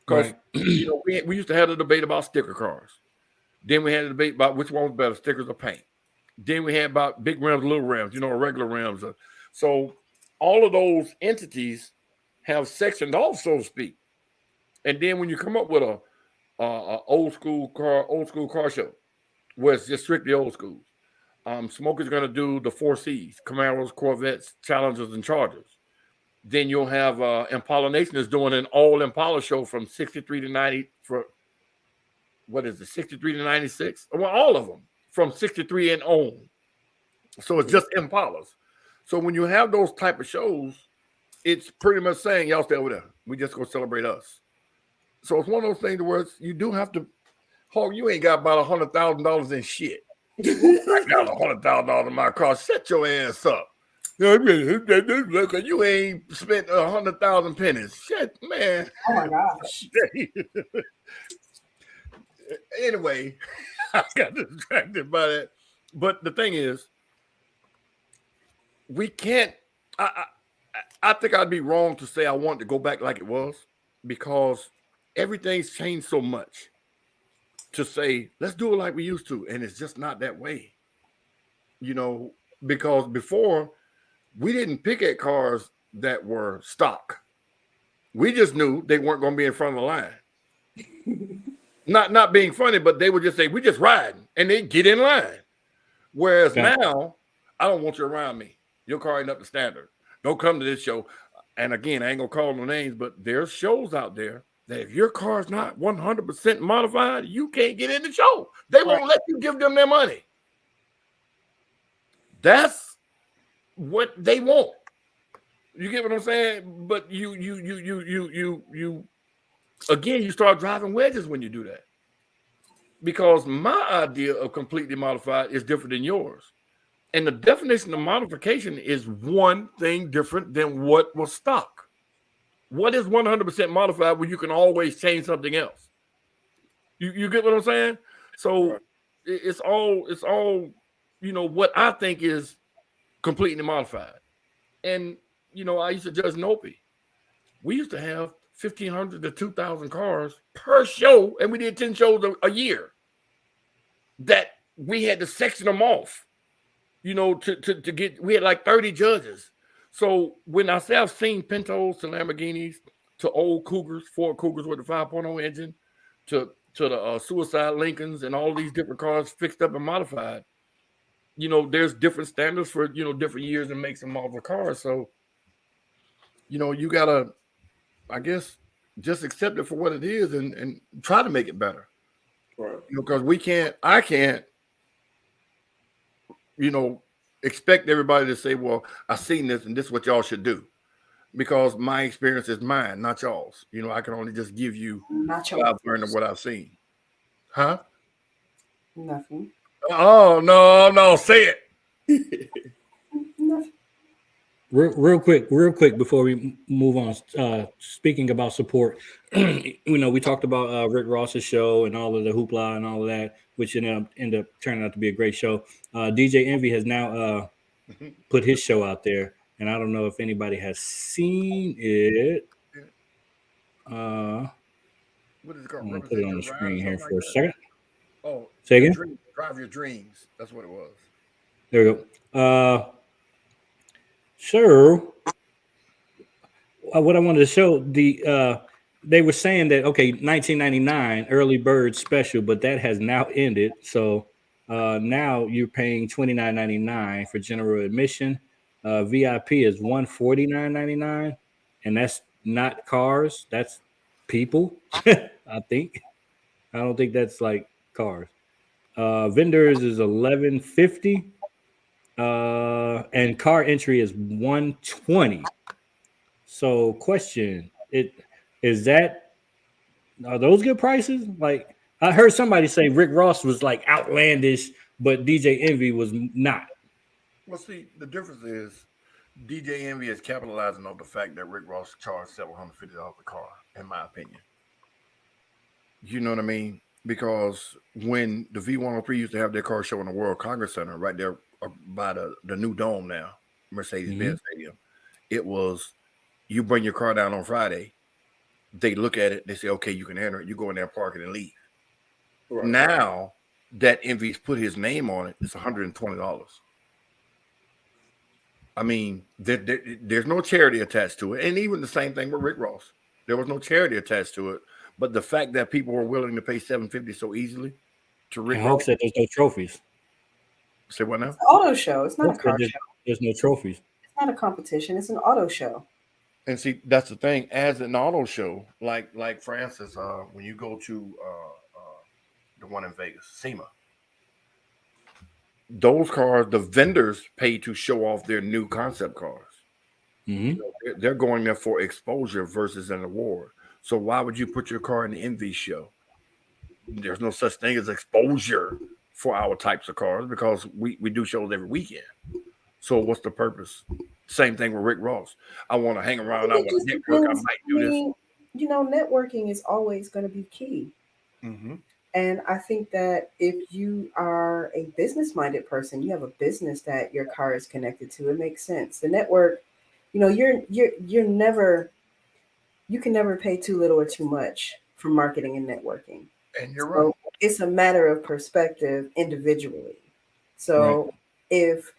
Because you know, we used to have a debate about sticker cars. Then we had a debate about which one was better, stickers or paint. Then we had about big rims, little rims, you know, regular rims. So all of those entities have sectioned off, so to speak. And then when you come up with a old school car show, where it's just strictly old school, Smoker's going to do the 4 Cs: Camaros, Corvettes, Challengers, and Chargers. Then you'll have Impala Nation is doing an all Impala show from 63 to 90 for what is it, 63 to 96? Well, all of them from 63 and on. So it's just Impalas. So when you have those type of shows, it's pretty much saying, y'all stay over there. We just go celebrate us. So it's one of those things where you do have to, Hog, you ain't got about $100,000 in shit. I got $100,000 in my car. Shut your ass up. You ain't spent 100,000 pennies. Shit, man. Oh my gosh. Anyway, I got distracted by that. But the thing is, we can't. I think I'd be wrong to say I want to go back like it was, because everything's changed so much. To say, let's do it like we used to. And it's just not that way. You know, because before, we didn't pick at cars that were stock. We just knew they weren't going to be in front of the line. Not being funny, but they would just say, "We just riding," and they get in line. Whereas now, I don't want you around me. Your car ain't up to standard. Don't come to this show. And again, I ain't gonna call no names, but there's shows out there that if your car's not 100% modified, you can't get in the show. They won't let you give them their money. That's what they want. You get what I'm saying? But you again, you start driving wedges when you do that. Because my idea of completely modified is different than yours. And the definition of modification is one thing different than what was stock. What is 100% modified when you can always change something else? You get what I'm saying? So it's all, what I think is completely modified. And, I used to judge Nopi. We used to have 1,500 to 2,000 cars per show, and we did 10 shows a year. That we had to section them off, to get, we had like 30 judges. So when I say I've seen Pintos to Lamborghinis to old Cougars, Ford Cougars with the 5.0 engine, to the Suicide Lincolns and all these different cars fixed up and modified, there's different standards for, different years and makes and models of cars. So, you got to, I guess, just accept it for what it is and try to make it better. Right. Because I can't, expect everybody to say, well, I seen this and this is what y'all should do. Because my experience is mine, not y'all's. I can only just give you what I've learned and what I've seen. Huh? Nothing. Oh, no, say it. Nothing. Real quick before we move on, speaking about support, we talked about Rick Ross's show and all of the hoopla and all of that, which ended up turning out to be a great show. DJ Envy has now put his show out there, and I don't know if anybody has seen it. What is it called? I'm gonna put it on the screen here for a second. Oh, say again. Drive Your Dreams. That's what it was. There we go. So, what I wanted to show, they were saying that, okay, 1999 early bird special, but that has now ended. So now you're paying $29.99 for general admission. VIP is $149.99, and that's not cars, that's people. I think. I don't think that's like cars. Vendors is $11.50. And car entry is $120. So, question: are those good prices? Like, I heard somebody say Rick Ross was like outlandish, but DJ Envy was not. Well, see, the difference is DJ Envy is capitalizing on the fact that Rick Ross charged $750 a car, in my opinion. You know what I mean? Because when the V103 used to have their car show in the World Congress Center, right there by the new dome now, Mercedes-Benz Stadium, it was, you bring your car down on Friday, they look at it, they say, okay, you can enter it, you go in there, park it, and leave. Right. Now that Envy's put his name on it, it's $120. I mean, there's no charity attached to it. And even the same thing with Rick Ross. There was no charity attached to it. But the fact that people were willing to pay $750 so easily to Rick Ross. I hope that there's no trophies. Say what now? It's an auto show. It's not a car show. There's no trophies. It's not a competition. It's an auto show. And see, that's the thing. As an auto show, like for instance, when you go to the one in Vegas, SEMA, those cars, the vendors pay to show off their new concept cars. Mm-hmm. They're going there for exposure versus an award. So why would you put your car in the Envy show? There's no such thing as exposure for our types of cars because we do shows every weekend. So what's the purpose? Same thing with Rick Ross. I want to hang around. I want to network. I might do this. Networking is always going to be key. Mm-hmm. And I think that if you are a business-minded person, you have a business that your car is connected to, it makes sense. The network, you can never pay too little or too much for marketing and networking. And you're right. It's a matter of perspective individually. So if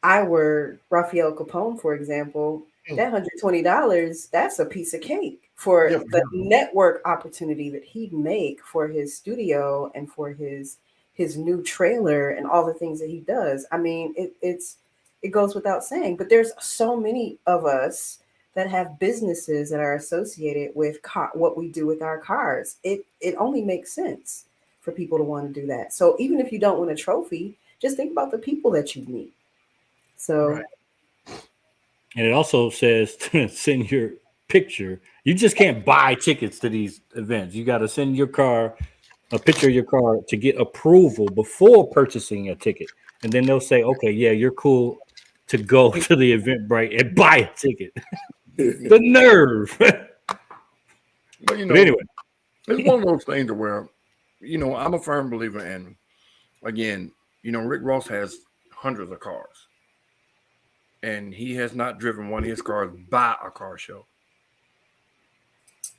I were Rafael Capone, for example, that $120, that's a piece of cake for the network opportunity that he'd make for his studio and for his new trailer and all the things that he does. I mean, it goes without saying, but there's so many of us that have businesses that are associated with what we do with our cars. It only makes sense for people to want to do that. So even if you don't win a trophy, just think about the people that you meet. So, Right. And it also says to send your picture. You just can't buy tickets to these events. You got to send your car, a picture of your car, to get approval before purchasing a ticket. And then they'll say, okay, yeah, you're cool to go to the Eventbrite and buy a ticket. The nerve. But you know, But anyway, it's one of those things where, you know, I'm a firm believer in, again, you know, Rick Ross has hundreds of cars. And he has not driven one of his cars by a car show.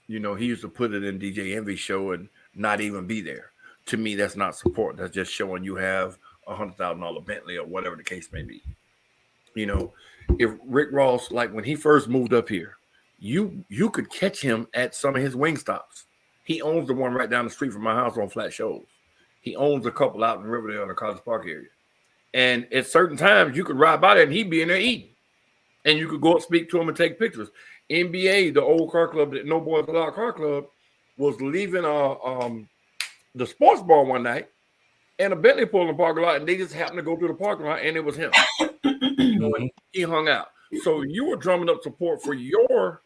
You know, he used to put it in DJ Envy show and not even be there. To me, that's not support. That's just showing you have $100,000 Bentley or whatever the case may be. You know, if Rick Ross, like when he first moved up here, you could catch him at some of his wing stops. He owns the one right down the street from my house on Flat Shoals. He owns a couple out in Riverdale in the College Park area. And at certain times, you could ride by there and he'd be in there eating. And you could go up, speak to him, and take pictures. NBA, the old car club, that No Boys Allowed car club, was leaving the sports bar one night, and a Bentley pulled in the parking lot, and they just happened to go through the parking lot, and it was him. You know, and he hung out. So you were drumming up support for your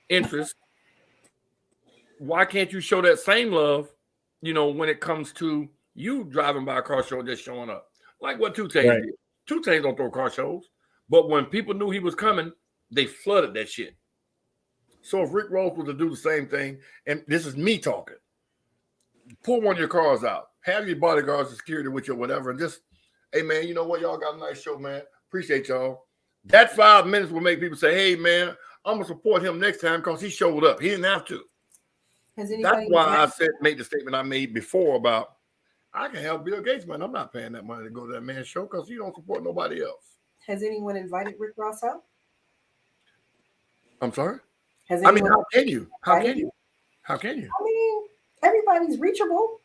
interest. Why can't you show that same love, you know, when it comes to you driving by a car show and just showing up? Like what Two Tays did. Two Tays don't throw car shows. But when people knew he was coming, they flooded that shit. So if Rick Ross was to do the same thing, and this is me talking, pull one of your cars out, have your bodyguards and security with you or whatever, and just, hey, man, you know what? Y'all got a nice show, man. Appreciate y'all. That 5 minutes will make people say, hey, man, I'm going to support him next time because he showed up. He didn't have to. That's why I made the statement I made before about I can help Bill Gates, man. I'm not paying that money to go to that man's show because he don't support nobody else. Has anyone invited Rick Ross out? I'm sorry? I mean, how can you? How can you? How can you? I mean, everybody's reachable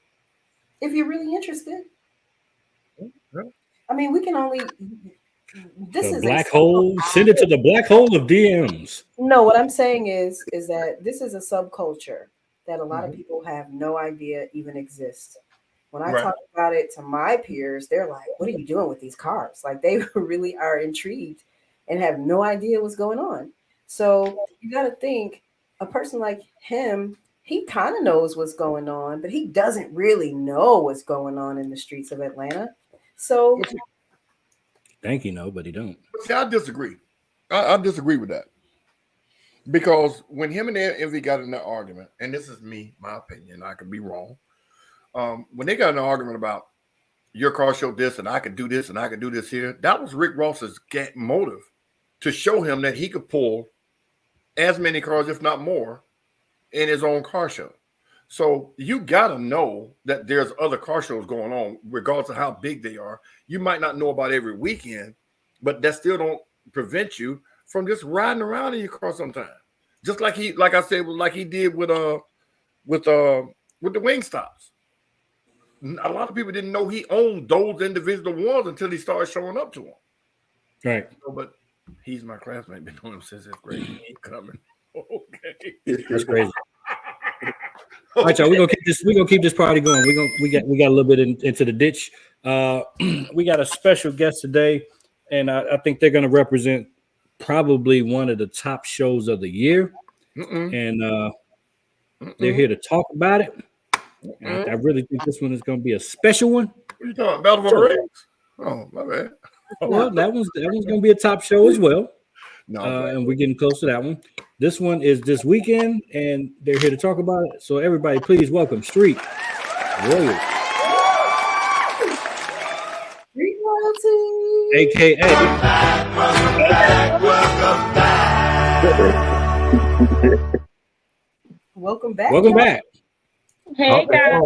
if you're really interested. Yeah. I mean, we can only. This the is black hole. Send it to the black hole of DMs. No, what I'm saying is that this is a subculture that a lot of people have no idea even exists. When I talk about it to my peers, they're like, what are you doing with these cars? Like they really are intrigued and have no idea what's going on. So you got to think a person like him, he kind of knows what's going on, but he doesn't really know what's going on in the streets of Atlanta. So think he know, but he don't. See, I disagree. I disagree with that. Because when him and Envy got in that argument, and this is me, my opinion, I could be wrong. When they got in an argument about your car show this and I could do this and I could do this here, that was Rick Ross's motive to show him that he could pull as many cars, if not more, in his own car show. So you got to know that there's other car shows going on, regardless of how big they are. You might not know about every weekend, but that still don't prevent you from just riding around in your car sometime. Just like he did with the Wingstops. A lot of people didn't know he owned those individual ones until he started showing up to them. Right. So, but he's my classmate. Been knowing him since 5th grade. He ain't coming. Okay. That's crazy. All right, y'all. We're gonna keep this party going. We got a little bit into the ditch. We got a special guest today, and I think they're gonna represent probably one of the top shows of the year. And they're here to talk about it. I really think this one is going to be a special one. What are you talking about? Battle for the Rings? Oh, my bad. Well, that one's going to be a top show as well. No, and we're getting close to that one. This one is this weekend, and they're here to talk about it. So everybody, please welcome Street Royalty. Street Royalty, AKA. Welcome back. Welcome back. Hey guys.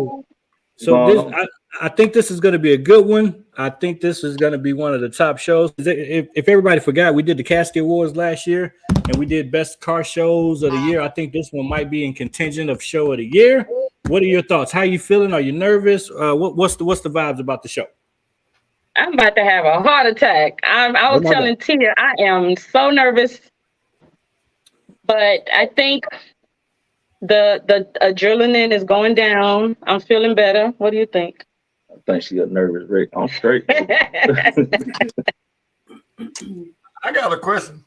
So I think this is going to be a good one. I think this is going to be one of the top shows. If everybody forgot, we did the Casty Awards last year, and we did best car shows of the year. I think this one might be in contingent of show of the year. What are your thoughts? How are you feeling? Are you nervous? What's the vibes about the show? I'm about to have a heart attack. I was telling Tia, I am so nervous, but I think the adrenaline is going down. I'm feeling better. What do you think? I think she got nervous, Rick. I'm straight. I got a question.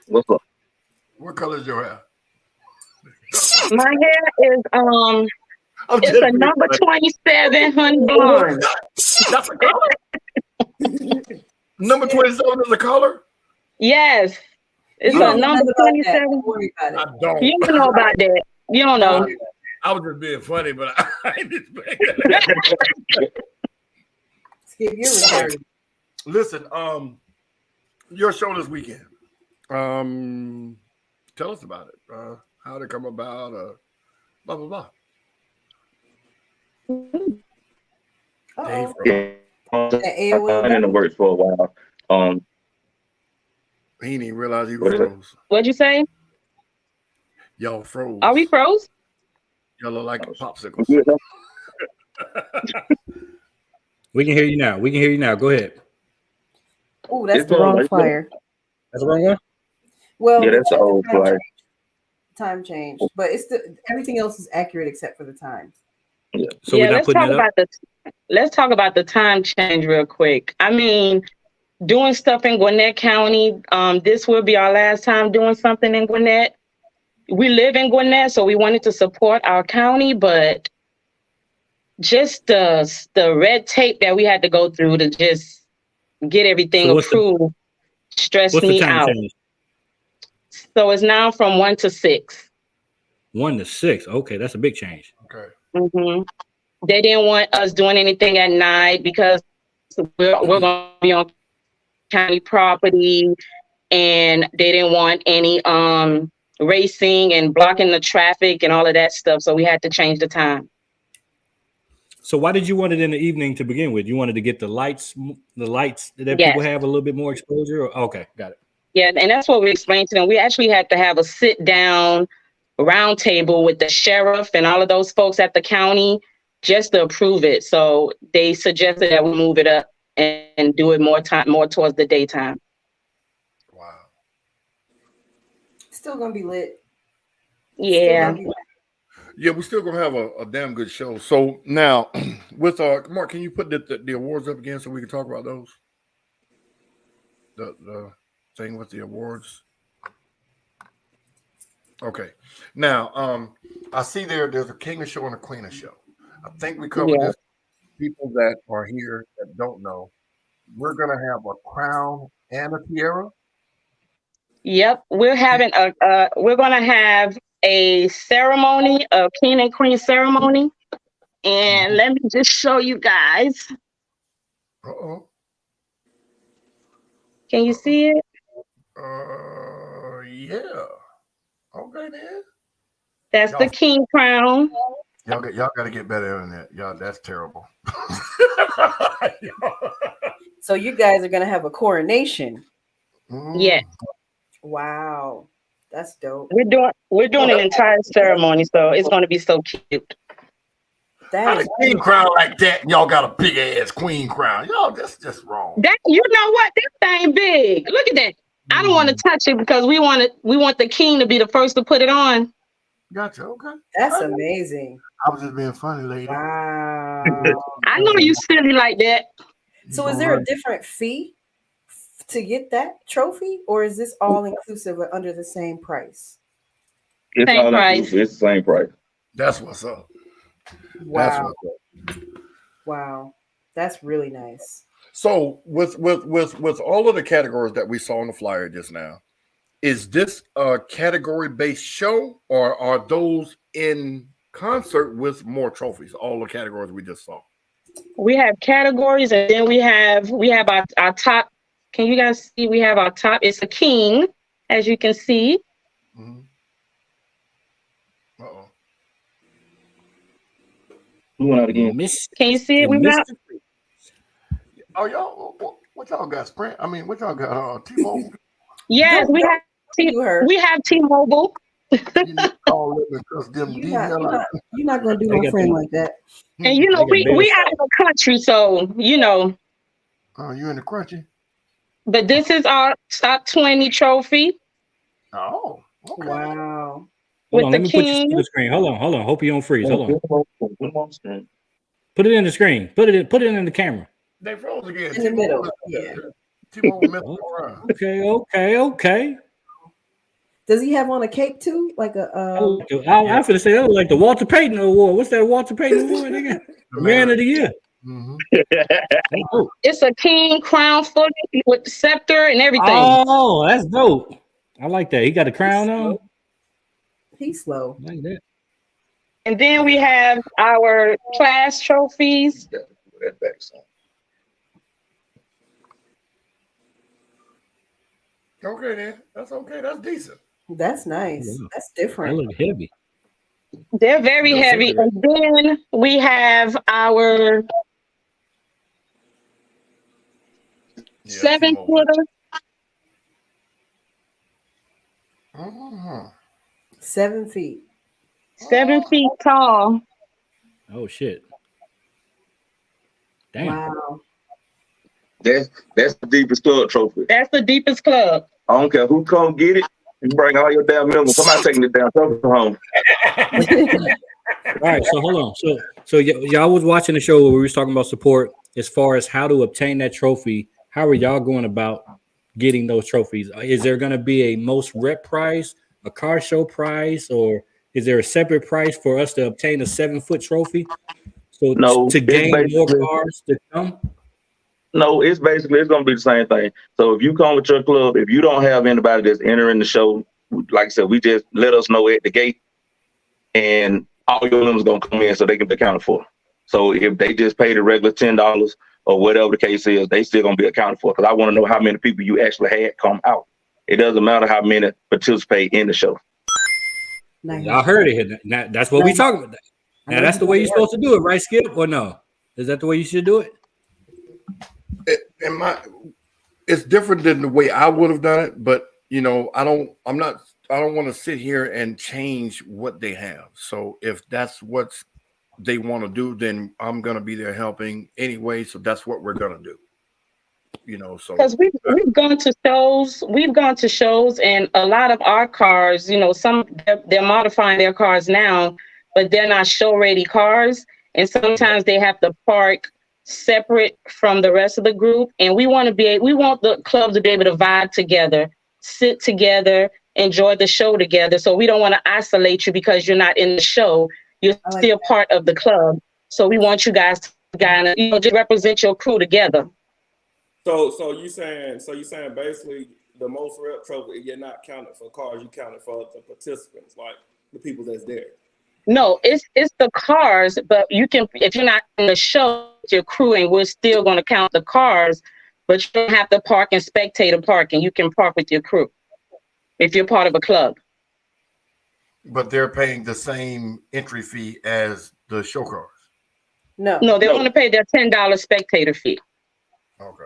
What's up? What color is your hair? My hair is it's a number 27 honey blonde. That's a color. Number 27 is a color. Yes, it's a number 27. I don't. You don't know about that. You don't know. I was just being funny, but I ain't expecting that. Skip, you're retarded. Listen, your show this weekend. Tell us about it. How did it come about? Blah blah blah. Dave, Uh-oh. I've been in the works for a while. he didn't even realize he was froze. What'd you say? Y'all froze. Are we froze? Y'all look like popsicles. We can hear you now. Go ahead. Oh, that's It's the all wrong right. flyer. That's the wrong one. Well, Yeah, that's the old flyer. Time change, but it's everything else is accurate except for the time. So we're not let's putting talk it up. about let's talk about the time change real quick. I mean, doing stuff in Gwinnett County. This will be our last time doing something in Gwinnett. We live in Gwinnett, so we wanted to support our county, but just the red tape that we had to go through to just get everything So what's approved stressed What's the me time out. change? So it's now from 1 to 6. 1 to 6. Okay, that's a big change. Okay. hmm They didn't want us doing anything at night because we're going to be on county property, and they didn't want any racing and blocking the traffic and all of that stuff. So we had to change the time. So why did you want it in the evening to begin with? You wanted to get the lights that Yes. people have a little bit more exposure? Okay, got it. Yeah, and that's what we explained to them. We actually had to have a sit down round table with the sheriff and all of those folks at the county just to approve it. So they suggested that we move it up and do it more towards the daytime. Wow. Still gonna be lit. Yeah. Still gonna be lit. Yeah, we're still gonna have a damn good show. So now, with Mark, can you put the awards up again so we can talk about those? The thing with the awards. Okay. Now, I see there's a King of Show and a Queen of Show. I think we covered Yeah. this. People that are here that don't know, we're gonna have a crown and a tiara. Yep. We're having we're gonna have a ceremony, a king and queen ceremony. And let me just show you guys. Uh-oh. Can you see it? Yeah. Okay then. That's the king crown. Y'all got to get better than that. Y'all, that's terrible. So you guys are gonna have a coronation. Yeah. Wow, that's dope. We're doing an entire ceremony, so it's gonna be so cute. How That the is queen crown like that, and y'all got a big ass queen crown. Y'all, that's just wrong. That, you know what? That thing big. Look at that. I don't want to touch it because we want the king to be the first to put it on. Gotcha. Okay. that's amazing. I was just being funny, lady. Wow. I know you silly like that. So is there a different fee to get that trophy, or is this all inclusive or under the same price? It's Same all price. inclusive. It's the same price. That's what's up. That's Wow. what's up. Wow. That's really nice. So with all of the categories that we saw on the flyer just now, is this a category based show, or are those in concert with more trophies? All the categories we just saw. We have categories, and then we have our top. Can you guys see? We have our top. It's a king, as you can see. Uh-oh. Who went out again? Miss. Can you see it? We Mr. not. Oh, y'all, what y'all got? Sprint? I mean, what y'all got? T-Mobile? Yes, we have. You heard. We have T-Mobile. You need to call them because them You're not gonna do They my got friend the- like that. And you know, They got we Bell out of the country, so you know. Oh, you in the crunchy? But this is our top 20 trophy Oh, okay. Wow. Hold with on, the let me put you king. to the screen. Hold on. Hope you don't freeze. Hold on. Put them on screen. Put it in the screen. Put it in the camera. They froze again. In the middle, T-Mobile yeah. T-Mobile messed around. Okay. Does he have on a cape too? Like a I finna say that was like the Walter Payton Award. What's that Walter Payton Award again? Man of the Year. Mm-hmm. Oh, It's a king crown fully with the scepter and everything. oh, that's dope. I like that. He got a crown on. he's slow. I like that. And then we have our class trophies. That back side. Okay, then. That's okay. That's decent. That's nice. Wow. That's That different. look heavy. They're very No, heavy. cigarette. And then we have our Yeah, 7 T-Mobile. footer. Mhm. 7 feet. 7 feet tall. Oh shit. Damn. Wow. That's the deepest club trophy. That's the deepest club. I don't care who come get it. You bring all your damn members. Somebody taking the damn trophy home. All right, so hold on. So y'all was watching the show where we was talking about support as far as how to obtain that trophy. How are y'all going about getting those trophies? Is there going to be a most rep prize, a car show prize, or is there a separate price for us to obtain a 7-foot trophy? So No, to it's gain more basically- cars to come. No, it's gonna be the same thing. So if you come with your club, if you don't have anybody that's entering the show, like I said, we just let us know at the gate, and all your members gonna come in so they can be accounted for. So if they just pay the regular $10 or whatever the case is, they still gonna be accounted for. Because I want to know how many people you actually had come out. It doesn't matter how many participate in the show. Nice. Y'all heard it. Now, that's what we talking about. Now that's the way you're supposed to do it, right, Skip? Or no? Is that the way you should do it? It's different than the way I would have done it, but you know, I don't want to sit here and change what they have. So if that's what they want to do, then I'm gonna be there helping anyway. So that's what we're gonna do. You know, so Because we've gone to shows, and a lot of our cars, you know, they're modifying their cars now, but they're not show ready cars, and sometimes they have to park separate from the rest of the group. And we want the club to be able to vibe together, sit together, enjoy the show together. So we don't want to isolate you because you're not in the show. You're still part of the club. So we want you guys to kind of, just represent your crew together. So you saying basically the most rep trophy, you're not counting for cars, you counted for the participants, like the people that's there. No, it's the cars, but you can, if you're not in the show with your crew, and we're still going to count the cars, but you don't have to park in spectator parking. You can park with your crew if you're part of a club. but they're paying the same entry fee as the show cars. No, No, they're going to pay their $10 spectator fee. Okay.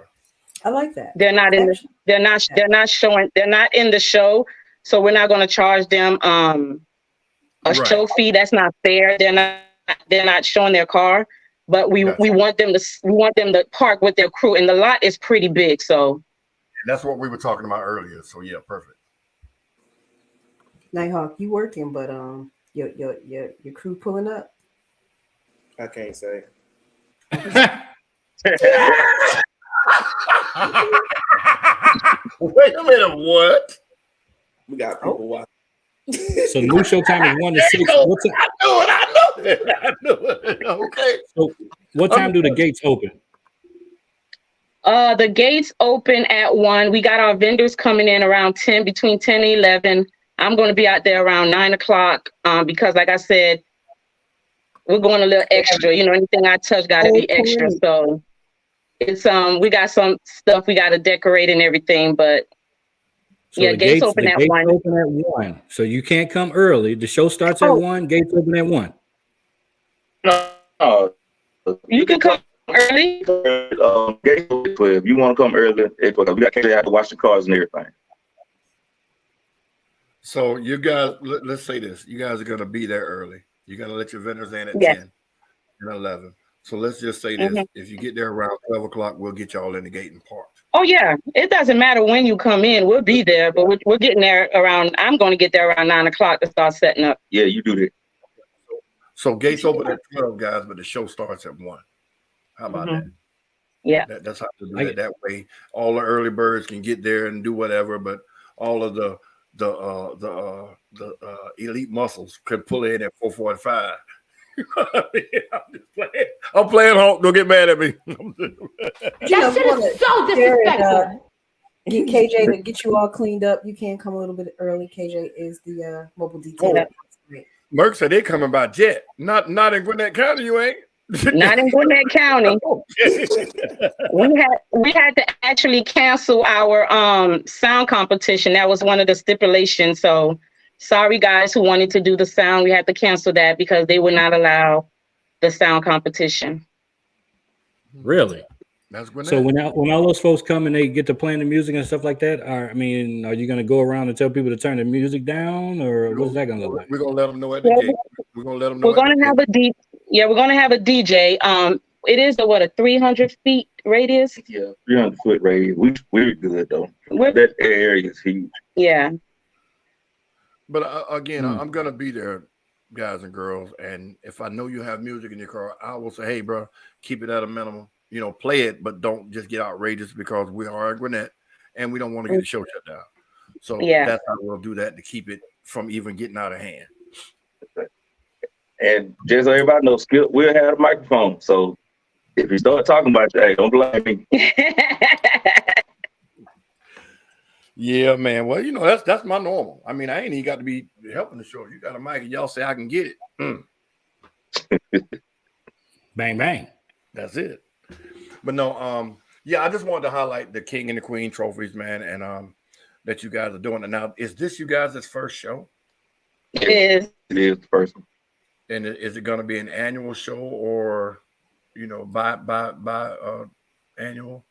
I like that. They're not in the, they're not in the show, so we're not going to charge them a Right. show fee. That's not fair. They're not showing their car, but we Gotcha. want them to park with their crew, and the lot is pretty big, so. And that's what we were talking about earlier. So yeah, perfect. Nighthawk, you working, but your crew pulling up. I can't say. Wait a minute, what? We got people watching. So new show time is 1 to 6. What time? I knew it. Okay. So what time do the gates open? The gates open at 1. We got our vendors coming in around 10, between 10 and 11. I'm going to be out there around 9 o'clock because, like I said, we're going a little extra. You know, anything I touch got to be extra. So it's we got some stuff we got to decorate and everything, but So yeah, the gates open the at gates 1. open at 1. So you can't come early. The show starts at 1. Gates open at 1. You can come early. Gate 12. You want to come early? We got to have to watch the cars and everything. So you guys, let's say this: you guys are gonna be there early. You gotta let your vendors in at Yeah. 10 and 11. So let's just say this: if you get there around 12 o'clock, we'll get y'all in the gate and parked. Oh yeah, it doesn't matter when you come in. We'll be there, but we're getting there around. I'm going to get there around 9 o'clock to start setting up. Yeah, you do that. So gates open at 12, guys, but the show starts at 1. How about that? Yeah. That's how to do it. That way, all the early birds can get there and do whatever, but all of the elite muscles could pull in at 4:45. I'm playing home. Don't get mad at me. That shit is so disrespectful. Get KJ to get you all cleaned up. You can come a little bit early. KJ is the mobile detail. Merck said they coming by jet. Not in Gwinnett County, you ain't. Not in Gwinnett County. We had to actually cancel our sound competition. That was one of the stipulations. So sorry guys who wanted to do the sound. We had to cancel that because they would not allow the sound competition. Really? That's Gwinnett. So when all those folks come and they get to playing the music and stuff like that, are you going to go around and tell people to turn the music down, or what's that going to look like? We're going to let them know at the gate. We're going to let them know. We're going to have we're going to have a DJ. It is a 300 feet radius. Yeah, 300 foot radius. We're good though. That area is huge. Yeah. But again, I'm gonna be there, guys and girls. And if I know you have music in your car, I will say, hey, bro, keep it at a minimum. Play it, but don't just get outrageous because we are at Gwinnett and we don't want to get the show shut down. So that's how we'll do that to keep it from even getting out of hand. And just so everybody knows, Skip will have a microphone. So if you start talking about that, don't blame me. Yeah, man. Well, that's my normal. I mean, I ain't even got to be helping the show. You got a mic and y'all say I can get it. Bang, bang. That's it. But no, I just wanted to highlight the King and the Queen trophies, man, and that you guys are doing it. Now, is this you guys' first show? It is. It is the first one. And is it going to be an annual show or, by annual?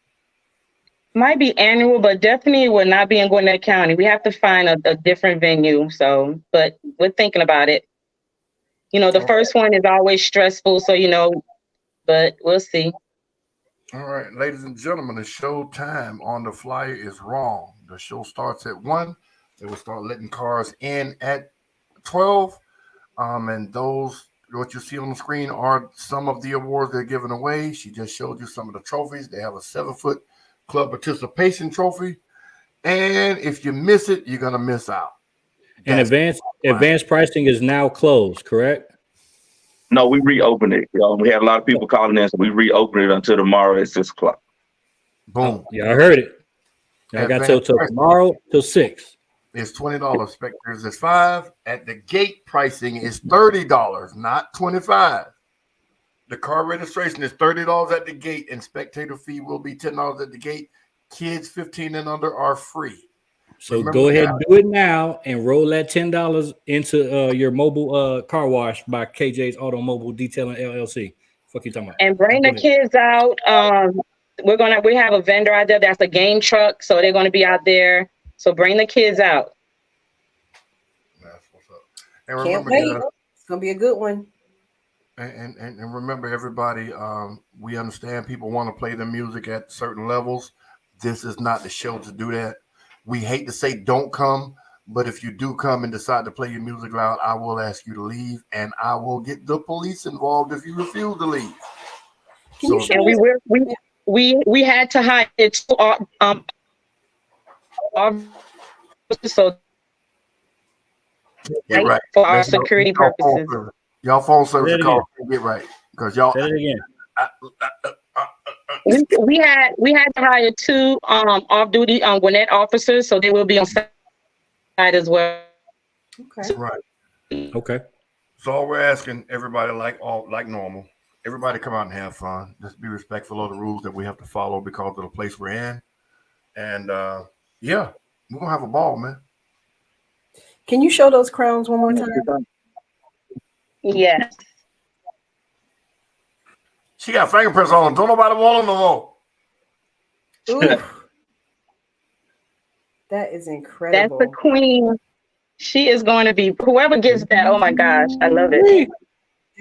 Might be annual, but definitely will not be in Gwinnett County. We have to find a different venue. So, but we're thinking about it. The first one is always stressful. So, but we'll see. All right, ladies and gentlemen, the show time on the flyer is wrong. The show starts at 1. They will start letting cars in at 12. And those, what you see on the screen are some of the awards they're giving away. She just showed you some of the trophies. They have a 7-foot club participation trophy. And if you miss it, you're going to miss out. And advanced pricing is now closed, correct? No, we reopened it. We had a lot of people calling in, so we reopened it until tomorrow at 6 o'clock. Boom. Yeah, I heard it. I got till tomorrow till 6. It's $20. Spectators is $5. At the gate, pricing is $30, not $25. The car registration is $30 at the gate, and spectator fee will be $10 at the gate. Kids 15 and under are free. So remember, go ahead and do it now and roll that $10 into your mobile car wash by KJ's Automobile Detailing LLC. Fuck you talking about? And bring the kids out. We have a vendor out there that's a game truck, so they're gonna be out there. So bring the kids out. That's what's up. And Can't remember, wait. It's gonna be a good one. And remember, everybody, we understand people want to play the music at certain levels. This is not the show to do that. We hate to say don't come, but if you do come and decide to play your music loud, I will ask you to leave, and I will get the police involved if you refuse to leave. We had to hire 2 so right. For our security purposes. Y'all phone service call, get right, because y'all. Say it again. We had to hire 2 off-duty Gwinnett officers, so they will be on site as well. Okay. Right. Okay. So all we're asking everybody, like normal, everybody come out and have fun. Just be respectful of the rules that we have to follow because of the place we're in. And we're gonna have a ball, man. Can you show those crowns one more time? Yes. She got fingerprints on. Don't nobody want them no more. Ooh. That is That's incredible. the queen. She is going to be whoever gets that. Oh my gosh, I love it.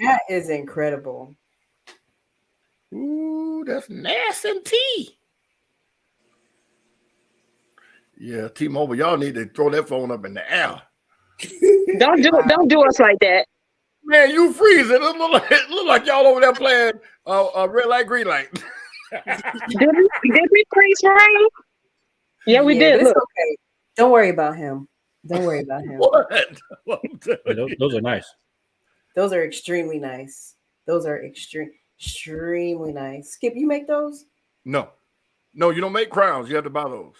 That is incredible. Ooh, that's nasty tea. Yeah, T-Mobile, y'all need to throw that phone up in the air. Don't do us like that. Man, you freezing. It look like y'all over there playing red light, green light. Did we freeze rain? Yeah, we did. But it's Look. okay. Don't worry about him. Don't worry about him. What? Those are nice. Those are extremely nice. Those are extremely nice. Skip, you make those? No, you don't make crowns. You have to buy those.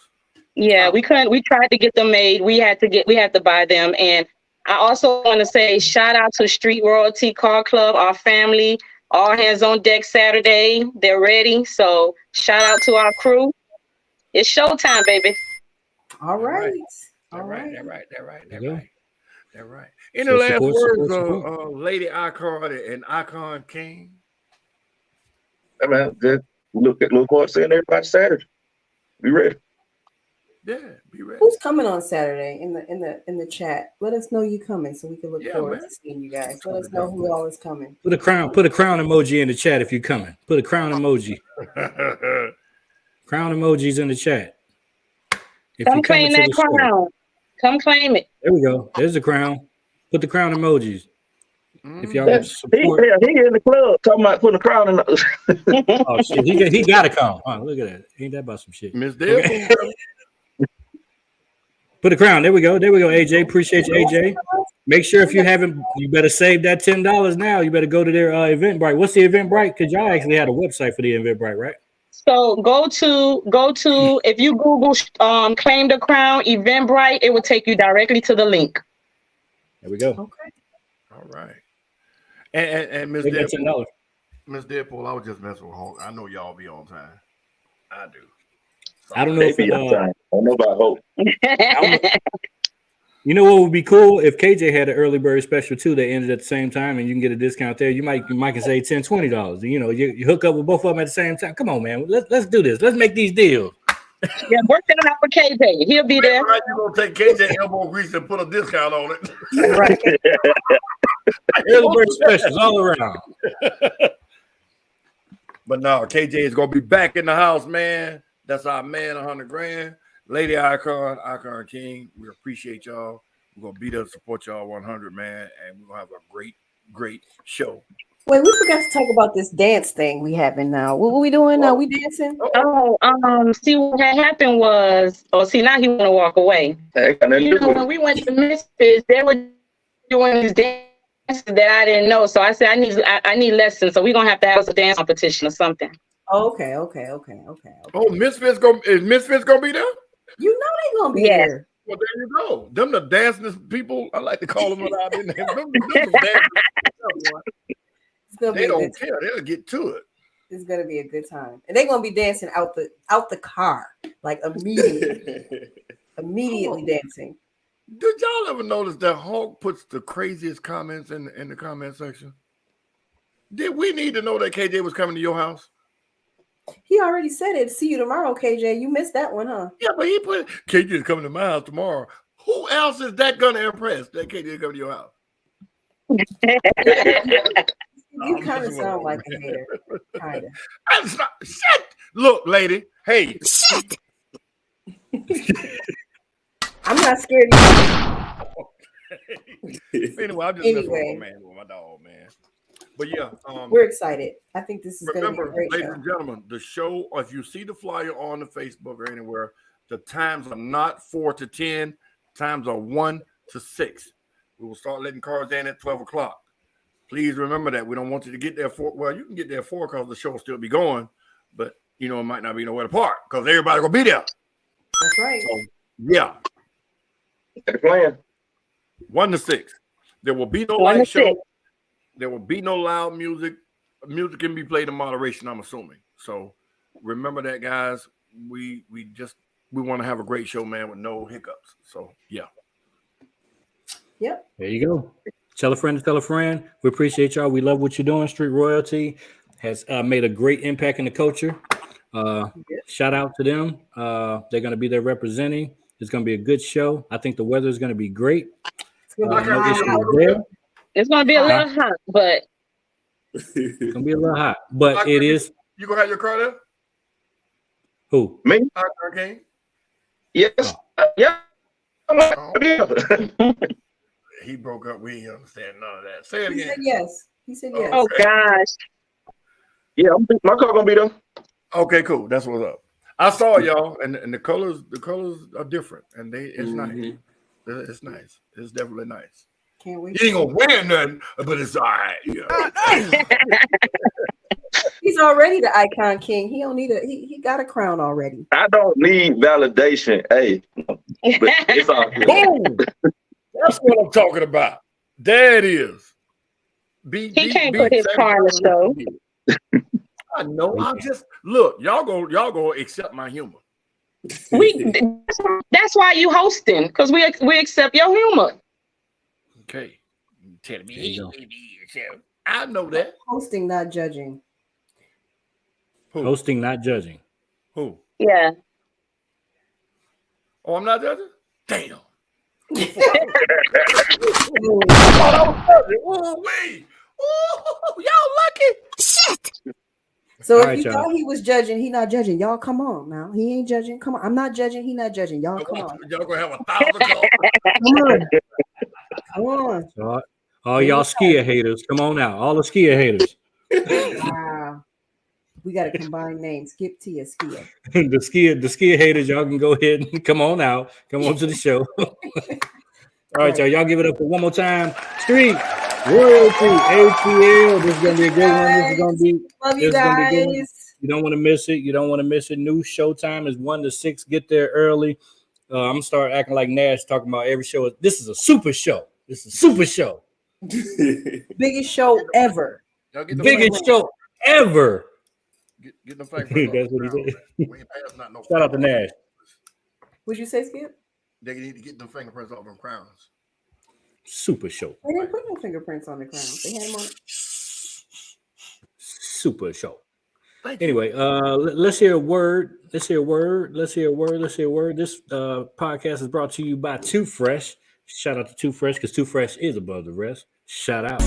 Yeah, we couldn't. We tried to get them made. We had to buy them. And I also want to say shout out to Street Royalty Car Club, our family. All hands on deck Saturday. They're ready. So shout out to our crew. It's showtime, baby. All right. That's right. Any So last support, words, support. Lady Icon and Icon King? I mean, just look forward to seeing everybody Saturday. Be ready. Yeah, be ready. Who's coming on Saturday in the chat? Let us know you coming so we can look forward man. to seeing you guys. Let us know who all is coming. Put a crown emoji in the chat if you're coming. Put a crown emoji. Crown emojis in the chat. If Come you're coming claim to that the show. crown. Come claim it. There we go. There's the crown. Put the crown emojis. If y'all He support. in the club talking about putting a crown in the Oh shit, he got to come. Oh, look at that. Ain't that about some shit? Miss Dale. Okay. Put a crown. There we go. AJ. Appreciate you, AJ. Make sure if you haven't, you better save that $10 now. You better go to their Eventbrite. What's the Eventbrite? Because y'all actually had a website for the Eventbrite, right? So go to if you Google claim the crown Eventbrite, it will take you directly to the link. There we go. Okay. All right. And Miss Save that Deadpool, $10. Miss Deadpool, I was just messing with Hulk. I know y'all be on time. I do. I don't know if I don't know about hope. you know what would be cool if KJ had an early bird special too that ended at the same time and you can get a discount there. You might can save $10, $20. You know, you hook up with both of them at the same time. Come on, man. Let's do this. Let's make these deals. Yeah, work it out for KJ. He'll be there. How you gonna take KJ elbow grease and put a discount on it? Right. Early bird specials all around. But no, KJ is gonna be back in the house, man. That's our man, 100 grand. Lady Icon King. We appreciate y'all. We're gonna be there to support y'all 100, man, and we're gonna have a great show. Wait, we forgot to talk about this dance thing we having now. What are we doing now? We dancing? See what had happened was, now he want to walk away. When we went to Misfits, they were doing these dances that I didn't know. So I said, I need lessons. So we're gonna have to have a dance competition or something. Oh, okay. Oh, Misfits gonna be there? You know they gonna be Yes. there. Well, there you go. Them the dancing people. I like to call them without their name. Them dancing people. It's gonna be They a don't good time. care. They'll get to it. It's gonna be a good time, and they're gonna be dancing out the car like immediately dancing. Did y'all ever notice that Hulk puts the craziest comments in the comment section? Did we need to know that KJ was coming to your house? He already said it. See you tomorrow, KJ. You missed that one, huh? Yeah, but he put KJ is coming to my house tomorrow. Who else is that gonna impress that KJ is coming to your house? You kind of sound like a hater. Kind of. That's not shit. Look, lady. Hey, shit. I'm not scared of you. Anyway, I'm just messing with my dog, man. But yeah, we're excited. I think this is going to be a great ladies show. and gentlemen, the show, if you see the flyer on the Facebook or anywhere, the times are not 4 to 10, times are 1 to 6. We will start letting cars in at 12 o'clock. Please remember that. We don't want you to get there for, well, you can get there for because the show will still be going, but it might not be nowhere to park because everybody gonna be there. That's right. So, yeah. The plan. 1 to 6. There will be no light show. There will be no loud music. Music can be played in moderation, I'm assuming. So remember that, guys. We want to have a great show, man, with no hiccups. So yeah. Yep. There you go. Tell a friend to tell a friend. We appreciate y'all. We love what you're doing, Street Royalty. has made a great impact in the culture. Shout out to them. They're going to be there representing. It's going to be a good show. I think the weather is going to be great. No issues there. It's going to be a little hot, but it's going to be a little hot. But it is. You gonna have your car there? Who? Me? Okay. Yes. Yeah. He broke up. We didn't understand none of that. Say it He again. said yes. He said yes. oh gosh. Yeah, my car gonna be there. Okay, cool. That's what's up. I saw y'all, and the colors are different, and it's nice. It's nice. It's definitely nice. Can't wait. He ain't gonna win nothing, but it's all right. Yeah. He's already the icon king. He don't need he got a crown already. I don't need validation. Hey, but it's all good. Boom! That's what I'm talking about. There it is. He can't put his car in the show. I know. I'm just look. Y'all go accept my humor. That's why you hosting, because we accept your humor. Okay. Tell me. I know that. Hosting, not judging. Who? Hosting, not judging. Who? Yeah. Oh, I'm not judging? Damn. Ooh. Ooh, wait. Ooh, y'all lucky. So All if right, you y'all. thought he was judging, he not judging. Y'all come on now. He ain't judging. Come on. I'm not judging. He not judging. Y'all come on. Y'all gonna have 1,000 calls. Come on. Come on. So, all y'all skier haters, come on out. All the skier haters. Wow. We got to combine names. Skip Tia Skia. the skier haters, y'all can go ahead and come on out. Come on to the show. All right, y'all. Y'all give it up for one more time. Street Royalty ATL. This is gonna be a great one. This is gonna be. Love This you is gonna be good. guys. You don't want to miss it. You don't want to miss it. New showtime is 1 to 6. Get there early. I'm gonna start acting like Nash, talking about every show. This is a super show. This is a super show. Biggest show ever. Y'all get the Biggest show ever. Get the fingerprints That's off what he the said. ground, man. We ain't passing not no Shout out to Nash. What'd you say, Skip? They need to get them fingerprints off them crowns. Super show. They didn't put no fingerprints on the crowns. They had them on. Super show. Thank you. Anyway, let's hear a word. Let's hear a word. Let's hear a word. Let's hear a word. This podcast is brought to you by Too Fresh. Shout out to Too Fresh, because Too Fresh is above the rest. Shout out.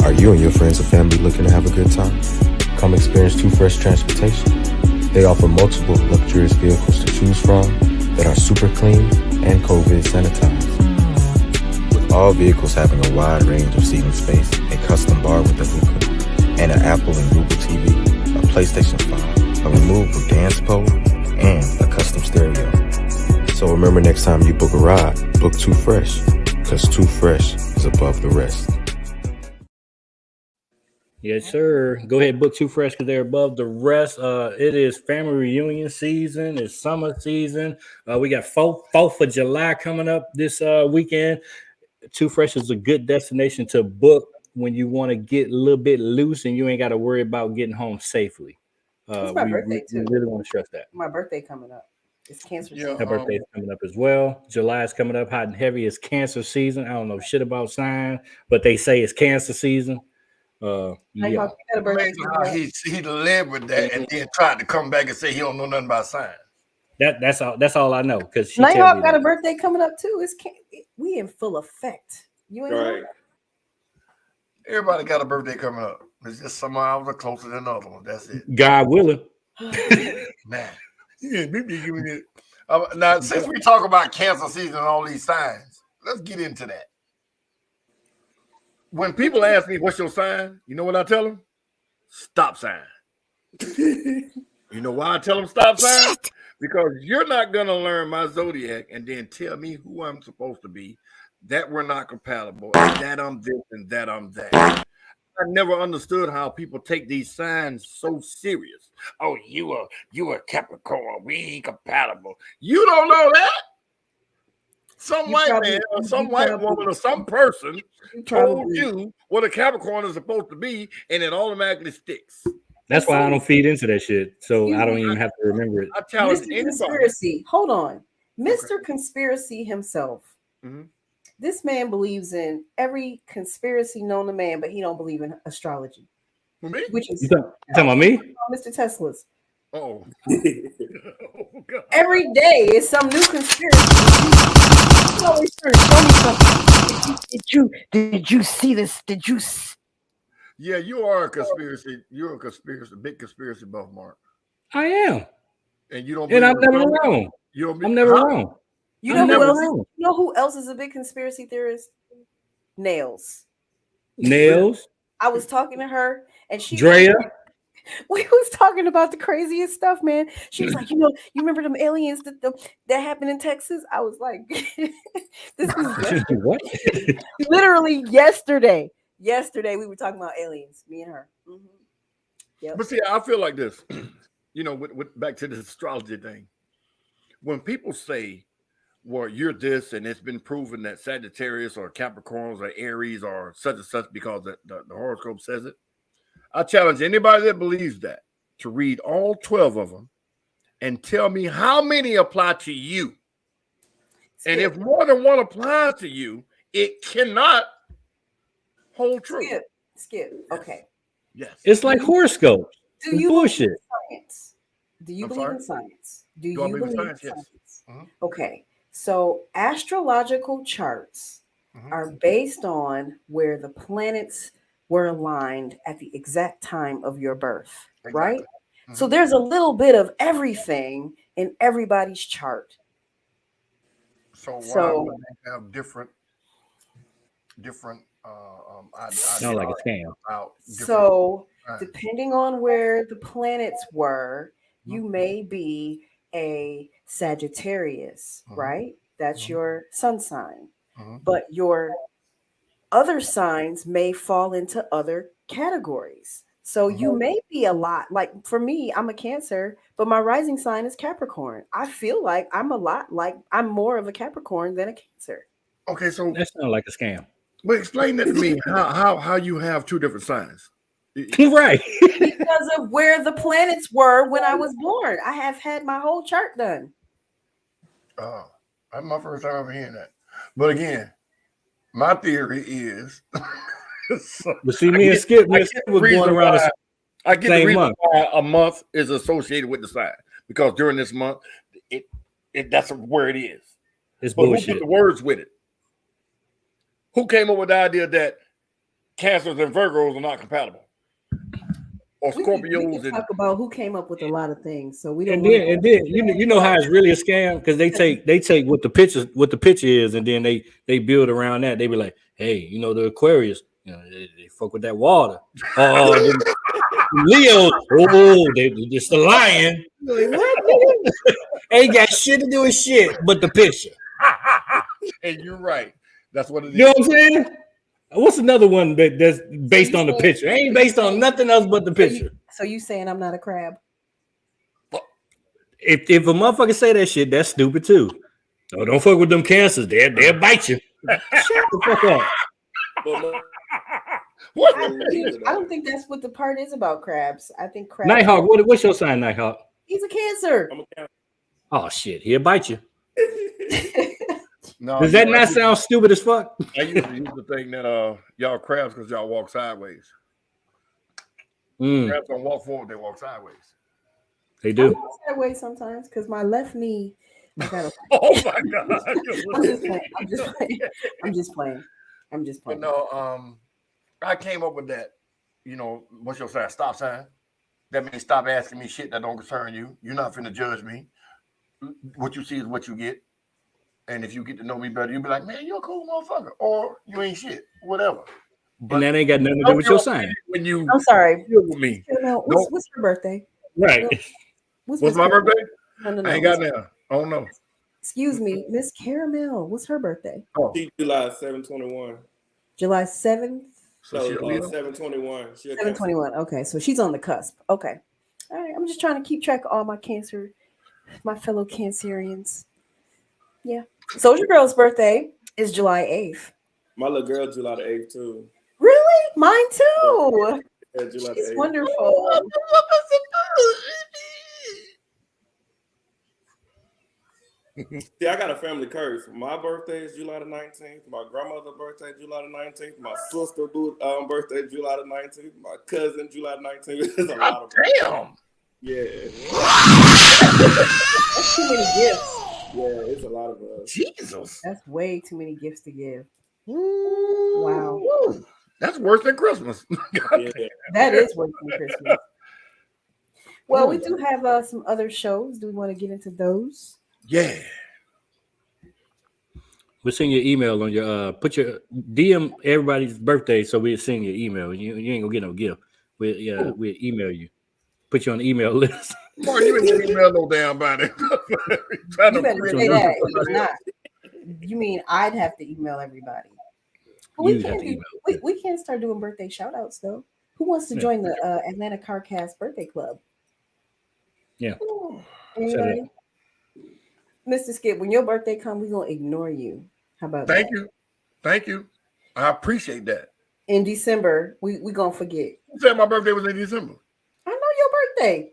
Are you and your friends or family looking to have a good time? Come experience Too Fresh Transportation. They offer multiple luxurious vehicles to choose from that are super clean and COVID sanitized. With all vehicles having a wide range of seating space, a custom bar with a hookah, and an Apple and Google TV, a PlayStation 5, a removable dance pole, and a custom stereo. So remember, next time you book a ride, book Too Fresh, because Too Fresh is above the rest. Yes, sir. Go ahead, book Too Fresh, because they're above the rest. It is family reunion season. It's summer season. We got 4th of July coming up this weekend. Too Fresh is a good destination to book when you want to get a little bit loose and you ain't got to worry about getting home safely. It's my birthday, we too. really want to stress that. My birthday coming up. It's cancer Yeah. season. Her birthday is coming up as well. July is coming up hot and heavy. It's cancer season. I don't know shit about signs, but they say it's cancer season. Nighthawk, Yeah. you got a birthday Amazing coming how up. he lived with that and then tried to come back and say he don't know nothing about signs. That's all I know, because she tell me Nighthawk got a that. birthday coming up too. We in full effect. You ain't know? Right. Everybody got a birthday coming up. It's just some hours are closer than other ones. That's it. God willing. Man. Yeah, we be giving it. Now, since we talk about cancer season and all these signs, let's get into that. When people ask me, what's your sign? You know what I tell them? Stop sign. You know why I tell them stop sign? Because you're not going to learn my zodiac and then tell me who I'm supposed to be, that we're not compatible, and that I'm this and that I'm that. I never understood how people take these signs so serious. Oh, you a Capricorn. We ain't compatible. You don't know that. Some You white probably- man or you some white probably- woman or some person You told probably- you what a Capricorn is supposed to be, and it automatically sticks. That's why I don't feed into that shit. So I don't even have to remember it. I challenge Mr. anybody. Conspiracy. Hold on. Mr. Conspiracy himself. Mhm. This man believes in every conspiracy known to man, but he don't believe in astrology. For me? which is You talking about me? Mr. Tesla's. Oh. Oh, God. Every day is some new conspiracy. He's always trying to show me something. Did you see this? Did you? Yeah, you are a conspiracy. You're a conspiracy, big conspiracy buff, Mark. I am, And you don't. and I'm believe in never COVID? wrong. You don't. I'm never Huh? wrong. You I'm know who never else? wrong. You know who else is a big conspiracy theorist? Nails. Nails, I was talking to her, and she Drea. we was talking about the craziest stuff, man. She was like, you remember them aliens that happened in Texas? I was like, this was What? literally yesterday. Yesterday we were talking about aliens, me and her. Mm-hmm. Yep. But see, I feel like this. With back to the astrology thing. When people say, "Well, you're this," and it's been proven that Sagittarius or Capricorns or Aries or such and such because the horoscope says it, I challenge anybody that believes that to read all 12 of them and tell me how many apply to you. And if more than one applies to you, it cannot hold true. Skip. Okay. Yes. It's like horoscopes. Do you bullshit. believe in science? Do you I'm believe sorry? in science? Do you Do I believe in believe in science? Yes. science? Mhm. Okay. So astrological charts are based on where the planets were aligned at the exact time of your birth, right? Mhm. So there's a little bit of everything in everybody's chart. So why So- would they have different Sound like a scam. about different So times? depending on where the planets were, you may be a Sagittarius, Mhm. right? That's Mhm. your sun sign. Mhm. But your other signs may fall into other categories. So you may be a lot like, for me, I'm a Cancer, but my rising sign is Capricorn. I feel like I'm a lot like I'm more of a Capricorn than a Cancer. Okay, so That sounds like a scam. but explain that to me how you have two different signs. Right. Because of where the planets were when I was born. I have had my whole chart done. Oh, that's my first time ever hearing that. But again, my theory is But see, me and Skip, I get was the reason going around why- I get the same reason month. why a month is associated with the sign because during this month, it that's where it is. It's But who bullshit. put the words with it? Who came up with the idea that Cancers and Virgos are not compatible? Or We Scorpios can and talk about who came up with a lot of things. So we don't And wanna then, you know how it's really a scam because they take what the picture is, and then they build around that. They be like, hey, the Aquarius, they fuck with that water. Oh, Leo, they just the lion. Like, what? Nigga? Ain't got shit to do with shit but the picture. and you're right. That's what it is. You know what I'm saying? What's another one that's based on the picture? Ain't based on nothing else but the picture. So you saying I'm not a crab? If a motherfucker say that shit, that's stupid too. So don't fuck with them Cancers. They'll bite you. Shut the fuck up. But What? I don't think that's what the part is about crabs. I think crabs. Nighthawk, what's your sign, Nighthawk? He's a Cancer. I'm a Cancer. Oh shit, he'll bite you. No, Does that not sound stupid as fuck? I used to use the thing that y'all crabs because y'all walk sideways. Mm, Crabs don't walk forward; they walk sideways. they I do. walk that way sometimes because my left knee. I gotta, Oh my god! I'm just playing. I'm just playing. I'm just playing. I'm just But playing. no, I came up with that. What's your sign? Stop sign. That means stop asking me shit that don't concern you. You're not finna judge me. What you see is what you get. And if you get to know me better, you'll be like, man, you're a cool motherfucker. Or you ain't shit. Whatever. But And that ain't got nothing to do with your sign. when you I'm sorry. deal with me. What's her birthday? Right. What's my birthday? No. I ain't got now. I don't know. Excuse me, Miss Caramel. What's her birthday? Oh, She July 7/21. July 7th, so she a Leo? 7/21. She a 7/21. Okay, so she's on the cusp. Okay. All right. I'm just trying to keep track of all my my fellow Cancerians. Yeah. Soldier Girl's birthday is July 8th. My little girl July the 8th too. Really? Mine too. Yeah, July It's the 8th. wonderful. See, I got a family curse. My birthday is July the 19th. My grandmother's birthday, July the 19th. My sister's birthday, July the 19th. My cousin, July the 19th. There's a lot of them. Damn. Yeah. That's too many gifts. Yeah, it's a lot of us. Jesus. That's way too many gifts to give. Wow. Woo. That's worse than Christmas. Yeah. That is worse than Christmas. Well, we do have some other shows. Do we want to get into those? Yeah. We'll send you an email on your put your DM everybody's birthday, so we'll send you an email. You ain't gonna get no gift. We'll email you. Put you on the email list. Mark, you ain't gonna email no damn body. You better say that. It's not. You mean I'd have to email everybody? But we can't start doing birthday shout outs though. Who wants to join the Atlanta CarCast birthday club? Yeah. Anybody? Mr. Skip, when your birthday comes, we're gonna ignore you. How about that? Thank you. I appreciate that. In December, we gonna forget. You said my birthday was in December. I know your birthday.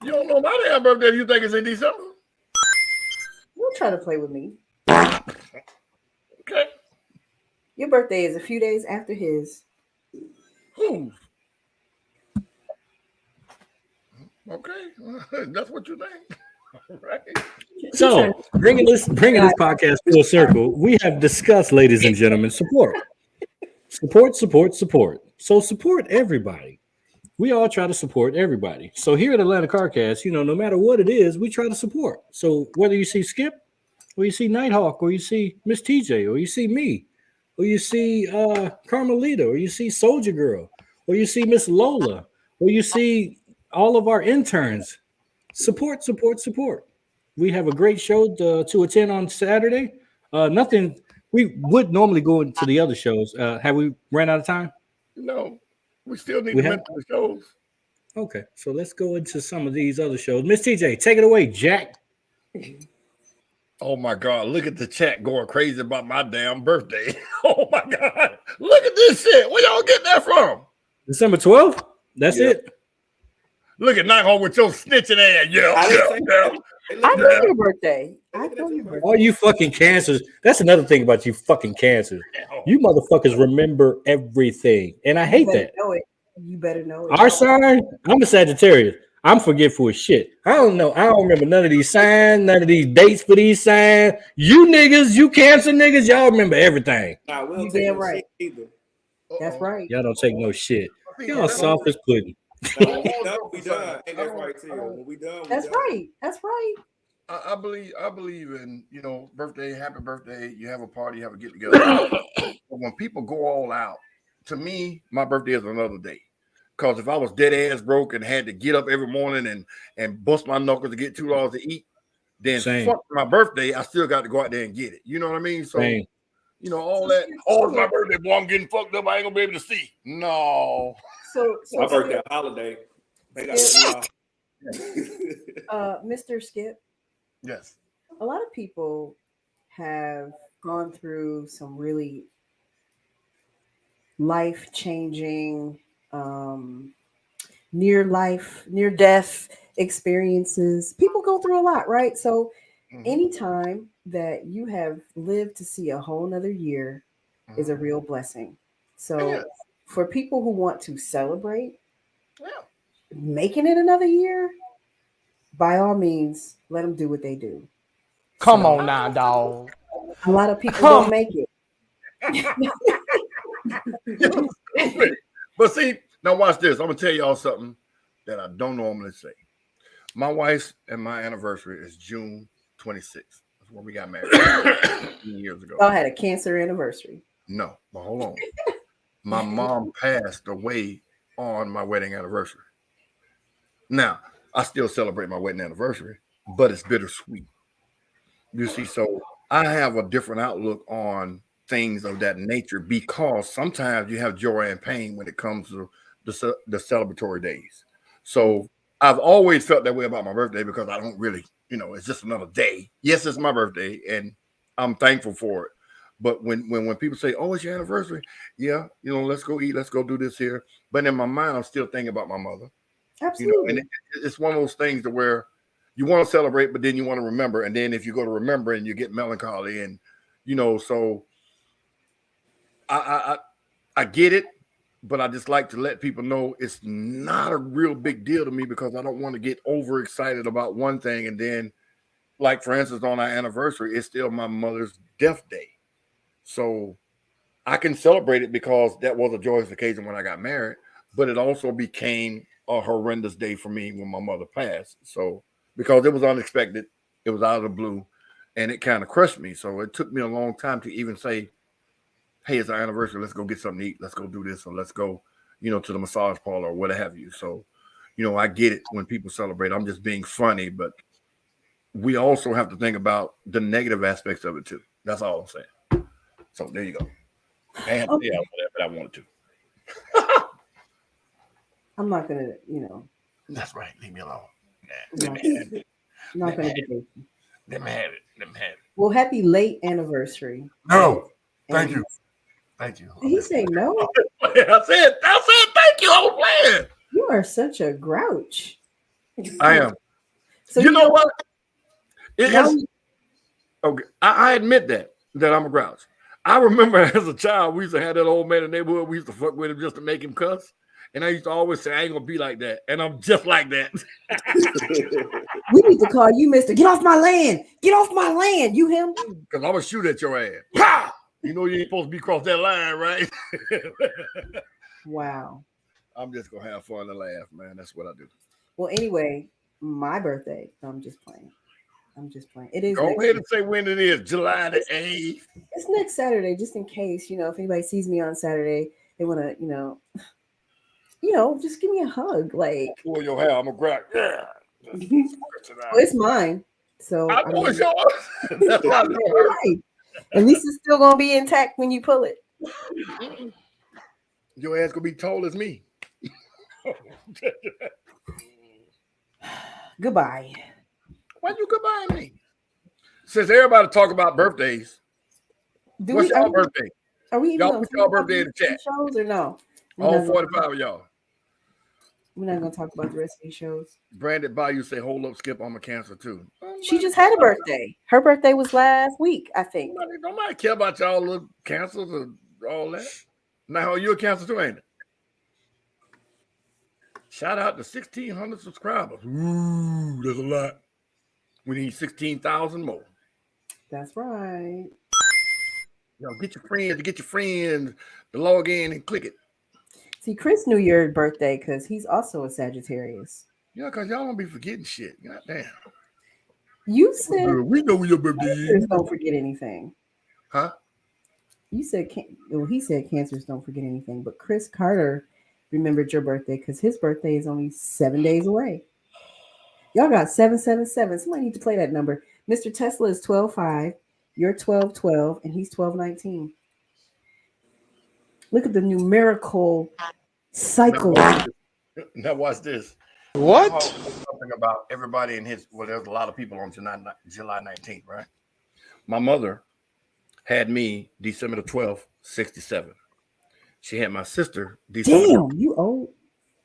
You don't know my damn birthday. You think it's in December? Don't try to play with me. Okay. Your birthday is a few days after his. Who? Okay, that's what you think. Right. So bringing this podcast full circle, we have discussed, ladies and gentlemen, support. So support everybody. We all try to support everybody. So here at Atlanta CarCast, no matter what it is, we try to support. So whether you see Skip, or you see Nighthawk, or you see Miss TJ, or you see me, or you see Carmelita, or you see Soldier Girl, or you see Miss Lola, or you see all of our interns, support. We have a great show to attend on Saturday. We would normally go into the other shows. Have we ran out of time? No, we still need to mention the shows. Okay, so let's go into some of these other shows. Miss TJ, take it away, Jack. Oh my God, look at the chat going crazy about my damn birthday. Oh my God, look at this shit. Where y'all get that from? December 12th? That's it. Look at Nighthawk with your snitching ass. I know your birthday. All you fucking cancers. That's another thing about you fucking cancers. You motherfuckers remember everything. And I hate that. You better know it. Our sign, I'm a Sagittarius. I'm forgetful as shit. I don't know. I don't remember none of these signs, none of these dates for these signs. You niggas, you Cancer niggas, y'all remember everything. Nah, we'll You take damn no right. shit either. That's right. Y'all don't take no shit. Y'all soft as pudding. Nah, we done. And that's right too. When we done, That's right. That's right. I believe in, birthday, happy birthday. You have a party, you have a get together. But when people go all out, to me, my birthday is another day. Because if I was dead ass broke and had to get up every morning and bust my knuckles to get $2 to eat, then fuck my birthday, I still got to go out there and get it. You know what I mean? So, all that. Oh, it's my birthday, boy. I'm getting fucked up. I ain't gonna be able to see. No. So my birthday holiday. They got Mr. Skip. Yes. A lot of people have gone through some really life-changing, near-death experiences. People go through a lot, right? So anytime that you have lived to see a whole nother year is a real blessing. So for people who want to celebrate making it another year, by all means, let them do what they do. Come on now, dog. A lot of people don't make it. But see, now watch this. I'm gonna tell y'all something that I don't normally say. My wife's and my anniversary is June 26th. That's when we got married 15 years ago. Y'all had a Cancer anniversary. No, but hold on. My mom passed away on my wedding anniversary. Now, I still celebrate my wedding anniversary, but it's bittersweet. You see, so I have a different outlook on things of that nature because sometimes you have joy and pain when it comes to the celebratory days. So I've always felt that way about my birthday because I don't really, it's just another day. Yes, it's my birthday and I'm thankful for it. But when people say, oh, it's your anniversary, let's go eat, let's go do this here. But in my mind, I'm still thinking about my mother. Absolutely. And it's one of those things to where you want to celebrate, but then you want to remember. And then if you go to remember and you get melancholy and, so I get it, but I just like to let people know it's not a real big deal to me because I don't want to get overexcited about one thing. And then, like, for instance, on our anniversary, it's still my mother's death day. So I can celebrate it because that was a joyous occasion when I got married, but it also became a horrendous day for me when my mother passed. So because it was unexpected, it was out of the blue, and it kind of crushed me. So it took me a long time to even say, hey, it's our anniversary. Let's go get something to eat. Let's go do this, or let's go, to the massage parlor or what have you. So, I get it when people celebrate. I'm just being funny, but we also have to think about the negative aspects of it too. That's all I'm saying. So there you go. And Okay. whatever I wanted to. I'm not gonna, That's right. Leave me alone. I'm not gonna debate you. Let me have it. Well, happy late anniversary. No, thank And- you. Thank you. Did he say no? I said thank you. I was playing. You are such a grouch. I am. So you know what? It now is okay. I admit that I'm a grouch. I remember as a child, we used to have that old man in the neighborhood. We used to fuck with him just to make him cuss. And I used to always say, I ain't gonna be like that. And I'm just like that. we need to call you Mr. Get off my land. Get off my land. You him? Because I'm gonna shoot at your ass. Pow! You know you ain't supposed to be across that line, right? Wow. I'm just gonna have fun and laugh, man. That's what I do. Well, anyway, my birthday. I'm just playing. It is. Go next ahead week. and say when it is. July the 8th. It's next Saturday, just in case, if anybody sees me on Saturday, they want to, just give me a hug. Like, Pull your hair. I'm a grouch. Yeah. well, it's mine. So I know it's yours. That's why I do it. right. At least it's still gonna be intact when you pull it. Your ass gonna be tall as me. Goodbye. Why'd you goodbye me? Since everybody talk about birthdays, what's y'all birthday? Are we even Y'all gonna put y'all talk about birthday in the chat. shows or no? All 45 of y'all. We're not gonna talk about the rest of these shows. Branded Bayou say, hold up, Skip, I'm a cancer too. She just had a birthday. Her birthday was last week, I think. Nobody care about y'all little cancers or all that. Now you a cancer too, ain't it? Shout out to 1,600 subscribers. Ooh, there's a lot. We need 16,000 more. That's right. Get your friends to log in and click it. See, Chris knew your birthday because he's also a Sagittarius. Yeah, because y'all don't be forgetting shit. God damn. You said we know your birthday is. cancers don't forget anything. Huh? You said he said cancers don't forget anything, but Chris Carter remembered your birthday because his birthday is only 7 days away. Y'all got 777. Somebody need to play that number. Mr. Tesla is 12/5. You're 12/12, and he's 12/19. Look at the numerical cycle. Now watch this. What? Something about everybody in his. Well, there's a lot of people on July 19th, right? My mother had me December the 12th, 67. She had my sister December. Damn, you old.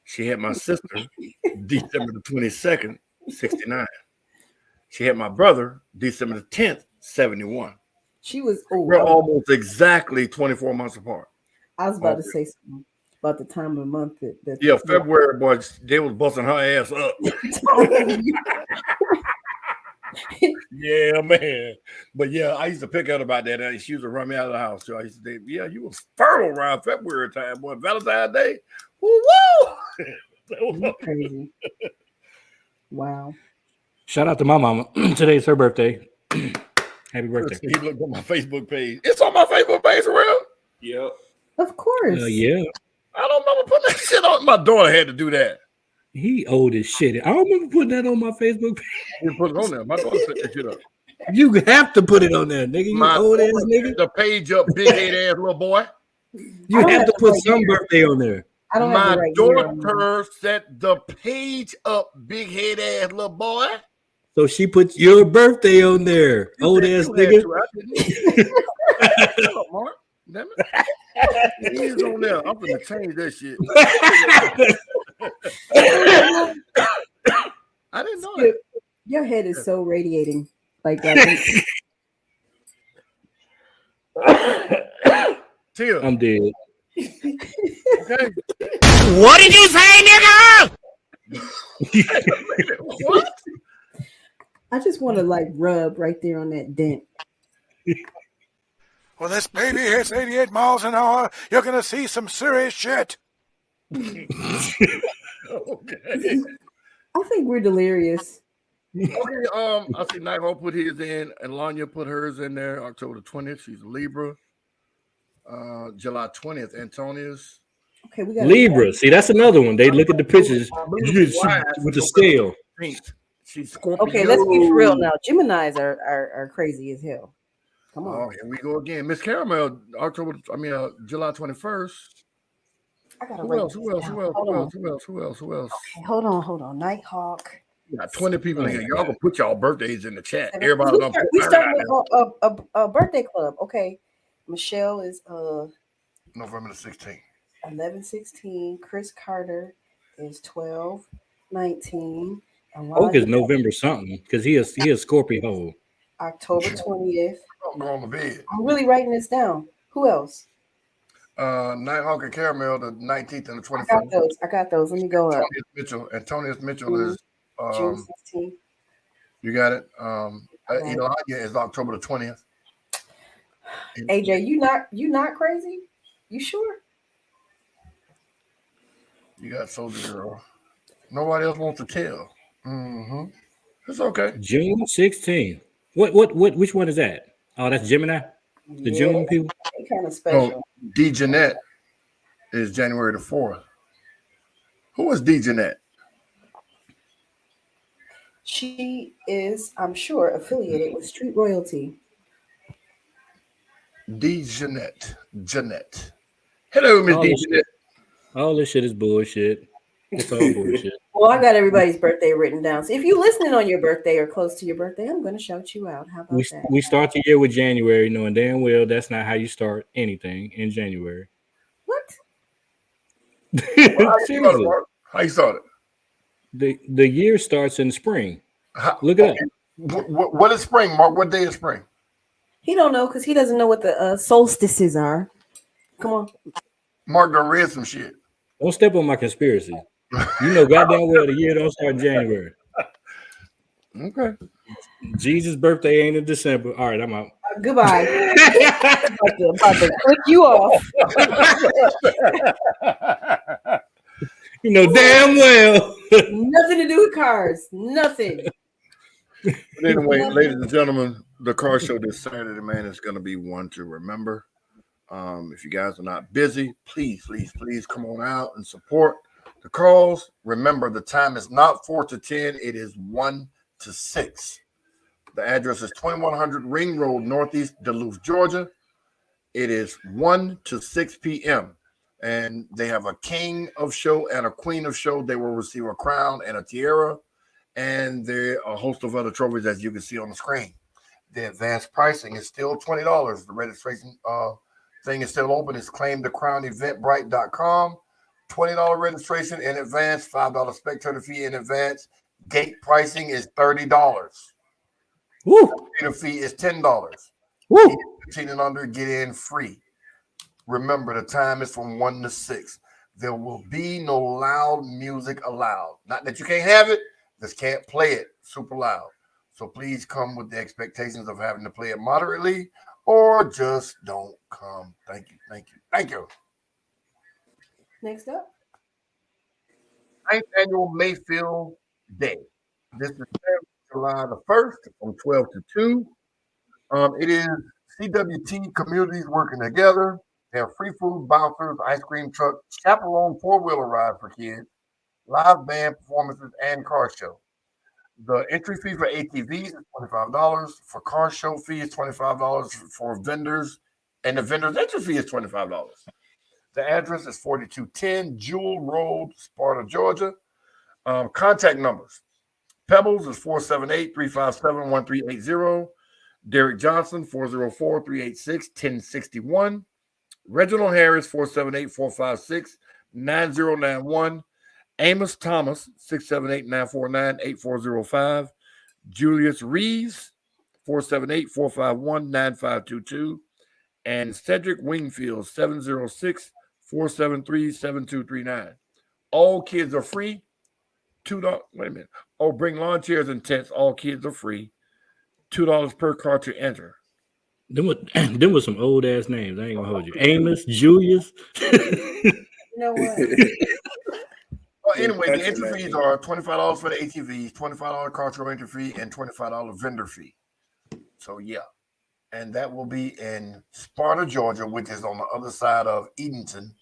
She had my sister December the 22nd, 69. She had my brother December the 10th, 71. She was old. We're almost exactly 24 months apart. I was about to say something about the time of the month that Yeah, February, boys, they was busting her ass up. Yeah, man. But yeah, I used to pick out about that. She used to run me out of the house. So I used to say, yeah, you was fertile around February time, boy. Valentine's Day. Woo woo. Crazy. Wow. Shout out to my mama. Today's her birthday. Happy birthday. He looked at my Facebook page. It's on my Facebook page, for real. Yep. Of course. Yeah. I don't remember putting that shit on. My daughter had to do that. He old as shit. I don't remember putting that on my Facebook page. You put it on there. My daughter set that shit up. You have to put it on there, nigga. You My old ass daughter nigga. set the page up, big head ass little boy. You have to put some birthday on there. I don't have My the right year on mine. daughter set the page up, big head ass little boy. So she puts your birthday on there. Old ass nigga. Shut up, Mark. Damn it. He's on there. I'm gonna change that shit. I didn't know that. Your head is so radiating. Like Tia, I'm dead. okay. What did you say, nigga? What? I just want to like rub right there on that dent. When this baby hits 88 miles an hour, you're going to see some serious shit. Okay. I think we're delirious. Okay. I see Nighthawk put his in, and Lanya put hers in there. October 20th. She's a Libra. July 20th. Antonius. Okay, we got Libra. See, that's another one. They look at the pictures with the scale. She's Scorpio. Okay, let's be for real now. Geminis are crazy as hell. Come on. Oh, here we go again. Miss Caramel, July 21st. I gotta Who write else? this Who else? down. Who else? Hold Who on. else? Who else? Who else? Who else? Okay, hold on. Nighthawk. We got 20 people in here. Y'all gonna put y'all birthdays in the chat. We Everybody gonna put start with a birthday club. Okay, Michelle is November the 16th. 11/16. Chris Carter is 12/19. And Oak is Lonnie November something because he is Scorpio. October 20th. I'm going to bed. I'm really writing this down. Who else? Nighthawk and Caramel, the 19th and the 21st. I got those. Let me go up. Antonius Mitchell is June 16th. you got it. Elijah is October the 20th. AJ, you not crazy? You sure? You got Soldier Girl. Nobody else wants to tell. Mm-hmm. It's okay. June 16th. Which one is that? Oh, that's Gemini? The June people? They kind of special. Oh, D. Jeanette is January the 4th. Who is D. Jeanette? She is, I'm sure, affiliated with Street Royalty. D. Jeanette. Hello, Miss D. Jeanette. All this shit is bullshit. It's all bullshit. Well, I got everybody's birthday written down. So if you're listening on your birthday or close to your birthday, I'm going to shout you out. How about that? We start the year with January, knowing damn well that's not how you start anything in January. What? Seriously. How you started? The year starts in spring. Look it up. What is spring, Mark? What day is spring? He don't know because he doesn't know what the solstices are. Come on. Mark done read some shit. Don't step on my conspiracy. You know goddamn well the year don't start in January. Okay. Jesus' birthday ain't in December. All right, I'm out. Goodbye. about to click you off. You know damn well. Nothing to do with cars. Nothing. But anyway, ladies and gentlemen, the car show this Saturday, man, is going to be one to remember. If you guys are not busy, please come on out and support the cause. Remember, the time is not 4 to 10. It is 1 to 6. The address is 2100 Ring Road, Northeast Duluth, Georgia. It is 1 to 6 p.m. And they have a king of show and a queen of show. They will receive a crown and a tiara. And there are a host of other trophies, as you can see on the screen. The advanced pricing is still $20. The registration thing is still open. It's claimthecrown.eventbrite.com. $20 registration in advance, $5 spectator fee in advance. Gate pricing is $30. Woo. Spectator fee is $10. Woo. 15 and under, get in free. Remember, the time is from 1 to 6. There will be no loud music allowed. Not that you can't have it, just can't play it super loud. So please come with the expectations of having to play it moderately, or just don't come. Thank you. Next up. 9th annual Mayfield Day. This is July the 1st from 12 to 2. It is CWT communities working together. They have free food, bouncers, ice cream truck, chaperone four-wheeler ride for kids, live band performances, and car show. The entry fee for ATVs is $25. For car show fee is $25 for vendors, and the vendor's entry fee is $25. The address is 4210 Jewel Road, Sparta, Georgia. Contact numbers. Pebbles is 478-357-1380. Derek Johnson, 404-386-1061. Reginald Harris, 478-456-9091. Amos Thomas, 678-949-8405. Julius Reeves, 478-451-9522. And Cedric Wingfield, 706-473-7239. All kids are free. $2. Wait a minute. Oh, bring lawn chairs and tents. All kids are free. $2 per car to enter. Them was some old ass names. I ain't gonna hold you. Amos, Julius. You know what? Well, anyway, the entry fees are $25 for the ATVs, $25 car tour entry fee, and $25 vendor fee. So yeah, and that will be in Sparta, Georgia, which is on the other side of Edenton,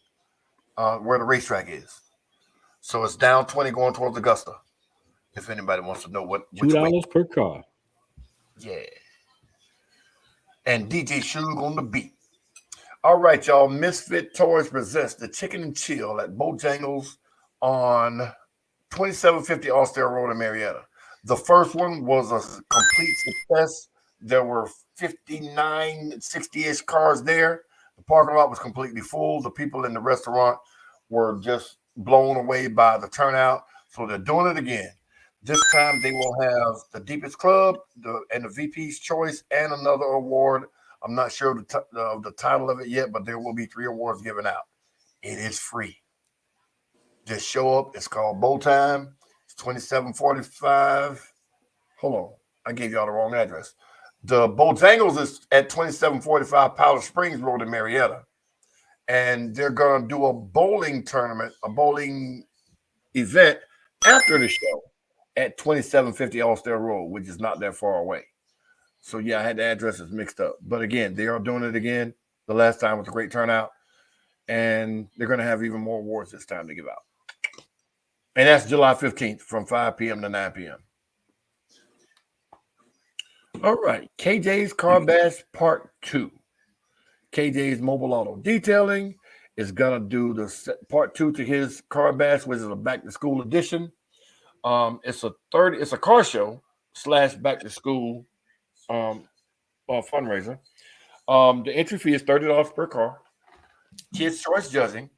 where the racetrack is. So it's down 20 going towards Augusta. If anybody wants to know which $2 per car. Yeah. And DJ Suge on the beat. All right, y'all. Misfit Toys presents the Chicken and Chill at Bojangles on 2750 Austell Road in Marietta. The first one was a complete success. There were 59, 60-ish cars there. The parking lot was completely full. The people in the restaurant were just blown away by the turnout. So they're doing it again. This time they will have the Deepest Club and the VP's Choice and another award. I'm not sure of the title of it yet, but there will be 3 awards given out. It is free. Just show up. It's called Bow Time. It's 2745. Hold on. I gave y'all the wrong address. The Bojangles is at 2745 Powder Springs Road in Marietta. And they're going to do a bowling tournament, a bowling event after the show at 2750 Austell Road, which is not that far away. So, yeah, I had the addresses mixed up. But, again, they are doing it again. The last time was a great turnout. And they're going to have even more awards this time to give out. And that's July 15th from 5 p.m. to 9 p.m. All right. KJ's Car Bash Part 2. KJ's Mobile Auto Detailing is going to do the Part 2 to his Car Bash, which is a back-to-school edition. It's a car show / back-to-school fundraiser. The entry fee is $30 per car. Kids' choice judging.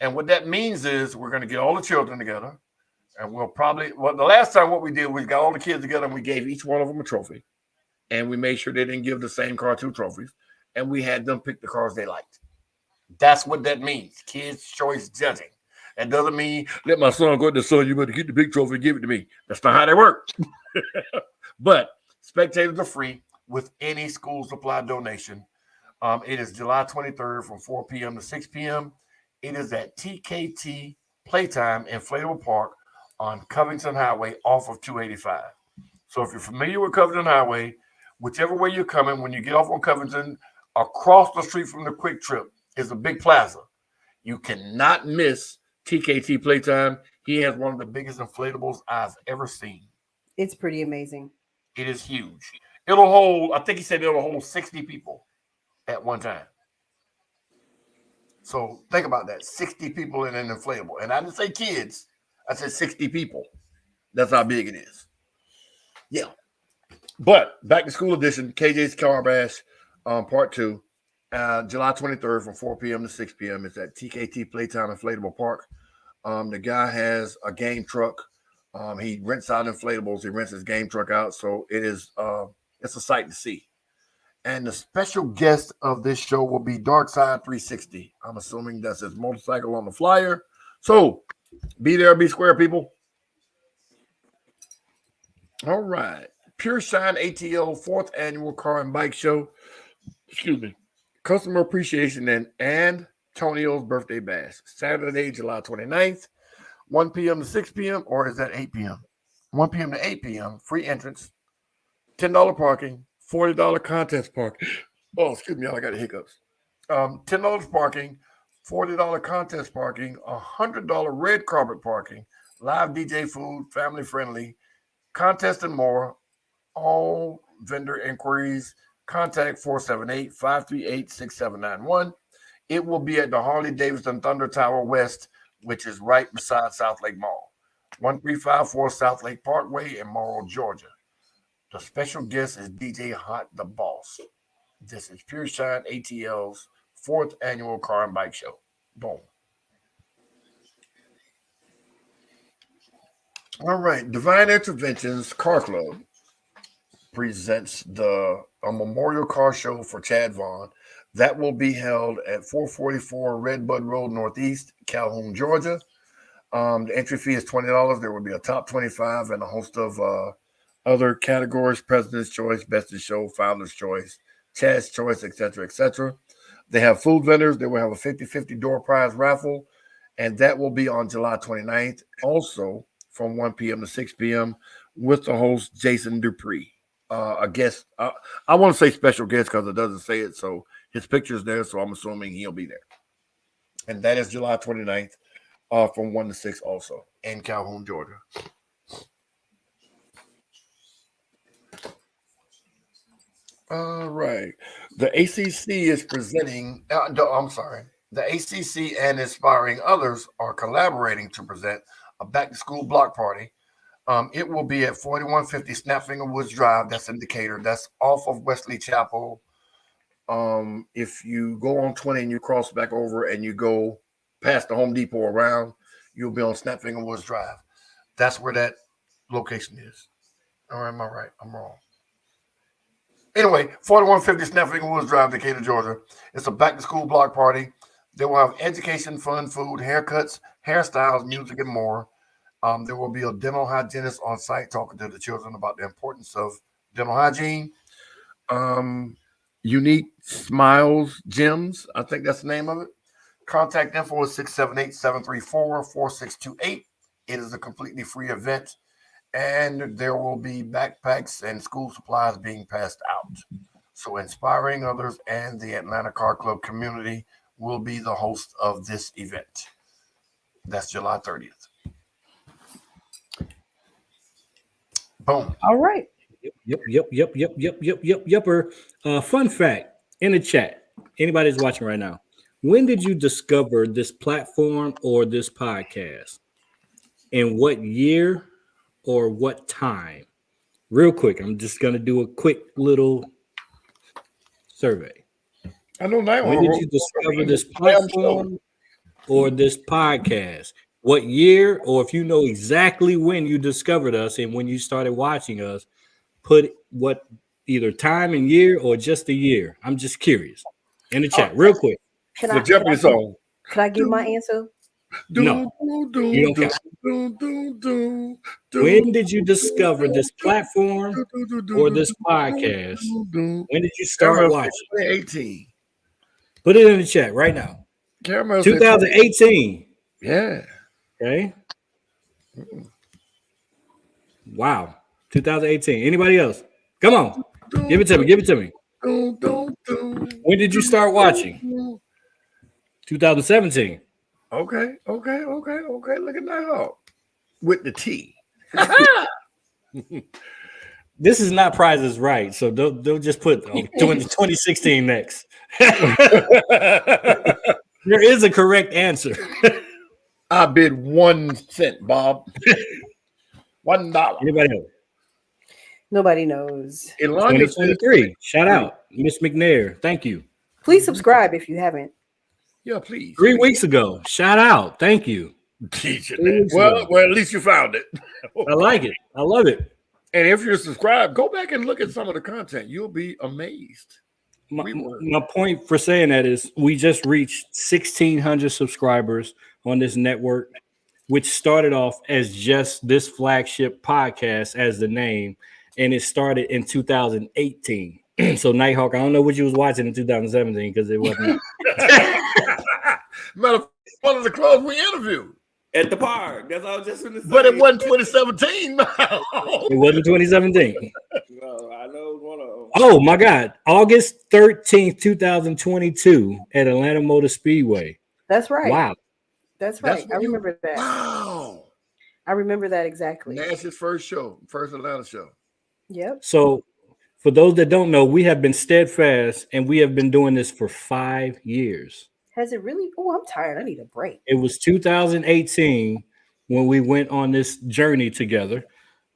And what that means is we're going to get all the children together. And the last time what we did, we got all the kids together and we gave each one of them a trophy. And we made sure they didn't give the same car 2 trophies. And we had them pick the cars they liked. That's what that means. Kids' choice judging. That doesn't mean let my son go to the son, you better get the big trophy and give it to me. That's not how they work. But spectators are free with any school supply donation. It is July 23rd from 4 p.m. to 6 p.m. It is at TKT Playtime Inflatable Park on Covington Highway off of 285. So if you're familiar with Covington Highway, whichever way you're coming, when you get off on Covington, across the street from the Quick Trip is a big plaza. You cannot miss TKT Playtime. He has one of the biggest inflatables I've ever seen. It's pretty amazing. It is huge. It'll hold, I think he said it'll hold 60 people at one time. So think about that, 60 people in an inflatable. And I didn't say kids, I said 60 people. That's how big it is. Yeah. But back to school edition, KJ's Car Bash Part 2, July 23rd from 4 p.m. to 6 p.m. It's at TKT Playtime Inflatable Park. The guy has a game truck. He rents out inflatables. He rents his game truck out. So it is it's a sight to see. And the special guest of this show will be Darkside 360. I'm assuming that's his motorcycle on the flyer. So be there, be square, people. All right. Pure Shine ATL 4th Annual Car and Bike Show. Excuse me. Customer Appreciation and Antonio's Birthday Bash. Saturday, July 29th, 1 p.m. to 6 p.m. or is that 8 p.m.? 1 p.m. to 8 p.m. Free entrance. $10 parking. $40 contest parking. Oh, excuse me, I got the hiccups. $10 parking, $40 contest parking, $100 red carpet parking, live DJ food, family friendly, contest and more. All vendor inquiries, contact 478-538-6791. It will be at the Harley-Davidson Thunder Tower West, which is right beside South Lake Mall. 1354 South Lake Parkway in Morrow, Georgia. The special guest is DJ Hot the Boss. This is Pure Shine ATL's 4th Annual Car and Bike Show. Boom. All right. Divine Interventions Car Club presents a memorial car show for Chad Vaughn. That will be held at 444 Redbud Road Northeast, Calhoun, Georgia. The entry fee is $20. There will be a top 25 and a host of other categories: President's Choice, Best in Show, Founder's Choice, Chad's Choice, etc., etc. They have food vendors. They will have a 50-50 door prize raffle, and that will be on July 29th, also from 1 p.m. to 6 p.m. with the host, Jason Dupree. A guest. I want to say special guest because it doesn't say it, so his picture's there, so I'm assuming he'll be there. And that is July 29th from 1 to 6 also in Calhoun, Georgia. All right. The ACC is presenting, the ACC and Inspiring Others are collaborating to present a back-to-school block party. It will be at 4150 Snapfinger Woods Drive. That's in Decatur. That's off of Wesley Chapel. If you go on 20 and you cross back over and you go past the Home Depot around, you'll be on Snapfinger Woods Drive. That's where that location is. Or am I right? I'm wrong. Anyway, 4150 Snapfinger Woods Drive, Decatur, Georgia. It's a back-to-school block party. They will have education, fun, food, haircuts, hairstyles, music, and more. There will be a dental hygienist on site talking to the children about the importance of dental hygiene. Unique Smiles Gyms, I think that's the name of it. Contact info is 678-734-4628. It is a completely free event, and there will be backpacks and school supplies being passed out. So Inspiring Others and the Atlanta Car Club community will be the host of this event. That's July 30th. Boom. All right. Yepper. Fun fact in the chat. Anybody's watching right now. When did you discover this platform or this podcast? In what year or what time? Real quick. I'm just going to do a quick little survey. I know that when did you discover this platform or this podcast? What year, or if you know exactly when you discovered us and when you started watching us, put what either time and year or just the year. I'm just curious. In the chat, real quick. Can The Jeopardy song. Can I give my answer? No, you don't count. When did you discover this platform or this podcast? When did you start watching? 2018. Put it in the chat right now. 2018. Yeah. Okay. Wow. 2018. Anybody else? Come on. Give it to me. Give it to me. When did you start watching? 2017. Okay. Look at that up. With the T. This is not Price is Right, so they'll just put 2016 next. There is a correct answer. I bid 1 cent, Bob. $1. Anybody else? Nobody knows. 2023. Shout out, Miss McNair. Thank you. Please subscribe if you haven't. Yeah, please. 3 weeks ago. Shout out. Thank you. Well, at least you found it. I like it. I love it. And if you're subscribed, go back and look at some of the content. You'll be amazed. My point for saying that is we just reached 1,600 subscribers on this network, which started off as just this flagship podcast as the name, and it started in 2018. So Nighthawk, I don't know what you was watching in 2017 because it wasn't. Matter of one of the clubs we interviewed at the park. That's all I was just going to say. But it wasn't 2017. It wasn't 2017. No, I know one of them. Oh my God, August 13th, 2022 at Atlanta Motor Speedway. That's right. Wow. That's right. I remember that. Wow. I remember that exactly. Nash's first Atlanta show. Yep. So for those that don't know, we have been steadfast and we have been doing this for 5 years. Has it really? Oh, I'm tired. I need a break. It was 2018 when we went on this journey together.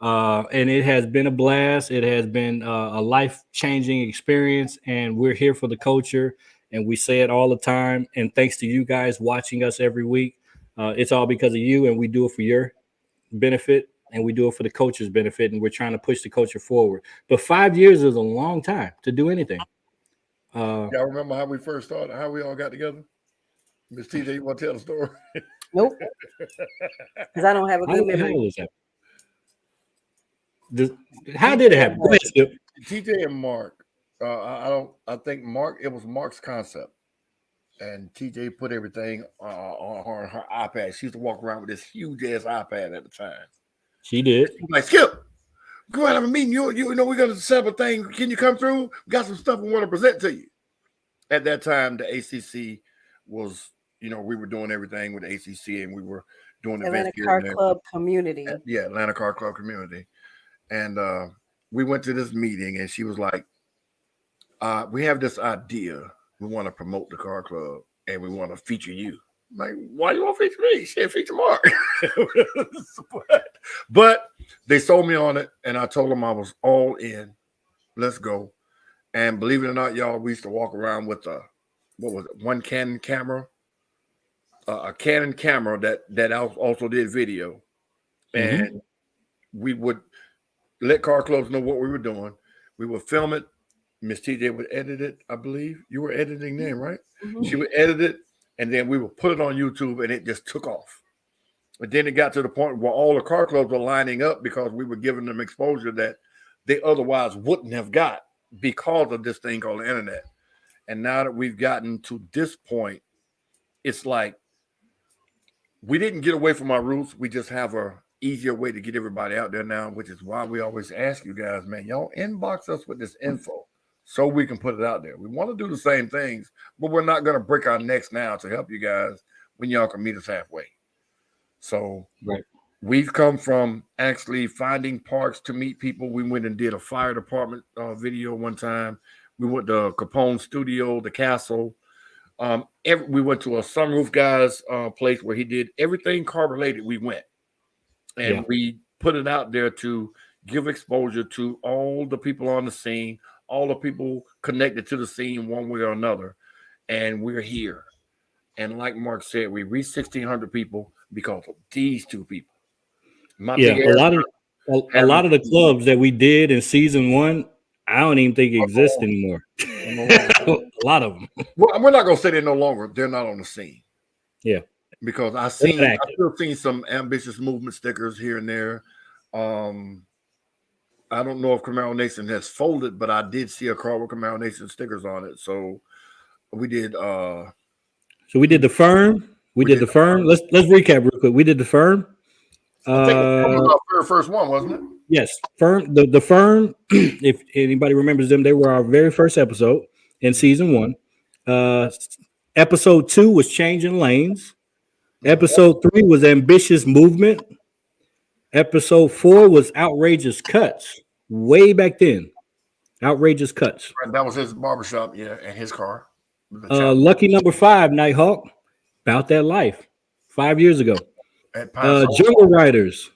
And it has been a blast. It has been a life-changing experience. And we're here for the culture. And we say it all the time. And thanks to you guys watching us every week. It's all because of you. And we do it for your benefit. and we do it for the coach's benefit, and we're trying to push the culture forward. But 5 years is a long time to do anything. Y'all remember how we first started, how we all got together? Miss TJ, you want to tell the story? Nope. Because I don't have a good memory. How did it happen? Go ahead, Skip. TJ and Mark. I think Mark. It was Mark's concept, and TJ put everything on her iPad. She used to walk around with this huge ass iPad at the time. She did. She was like, Skip, go ahead and have a meeting. You know we're gonna set up a thing. Can you come through? We got some stuff we want to present to you. At that time, the ACC was, we were doing everything with the ACC, and we were doing Atlanta events Car Club community. Yeah, Atlanta Car Club community. And we went to this meeting, and she was like, we have this idea. We want to promote the car club, and we want to feature you. I'm like, why you want to feature me? She didn't feature Mark. But they sold me on it, and I told them I was all in. Let's go. And believe it or not, y'all, we used to walk around with one Canon camera, a Canon camera that also did video. And we would let car clubs know what we were doing. We would film it. Miss TJ would edit it, I believe. You were editing then, right? Mm-hmm. She would edit it, and then we would put it on YouTube, and it just took off. But then it got to the point where all the car clubs were lining up because we were giving them exposure that they otherwise wouldn't have got because of this thing called the internet. And now that we've gotten to this point, it's like we didn't get away from our roots. We just have a easier way to get everybody out there now, which is why we always ask you guys, man, y'all inbox us with this info so we can put it out there. We want to do the same things, but we're not going to break our necks now to help you guys when y'all can meet us halfway. So we've come from actually finding parks to meet people. We went and did a fire department video one time. We went to Capone Studio, the Castle. We went to a Sunroof Guy's place where he did everything car related. We went. And we put it out there to give exposure to all the people on the scene, all the people connected to the scene one way or another. And we're here. And like Mark said, we reached 1,600 people because of these two people. A lot of the clubs that we did in season 1, I don't even think exist anymore. A lot of them. Well, we're not going to say they're no longer. They're not on the scene. Yeah. Because I've still seen some ambitious movement stickers here and there. I don't know if Camaro Nation has folded, but I did see a car with Camaro Nation stickers on it. So we did. So we did the firm. We did the firm. Let's recap real quick. We did the firm. I think it was our very first one, wasn't it? Yes, firm. The firm. If anybody remembers them, they were our very first episode in season 1. Episode 2 was Changing Lanes. Episode 3 was Ambitious Movement. Episode 4 was Outrageous Cuts. Way back then. Outrageous Cuts. Right, that was his barbershop, and his car. Lucky number 5, Nighthawk. About That Life. 5 years ago. Jungle Riders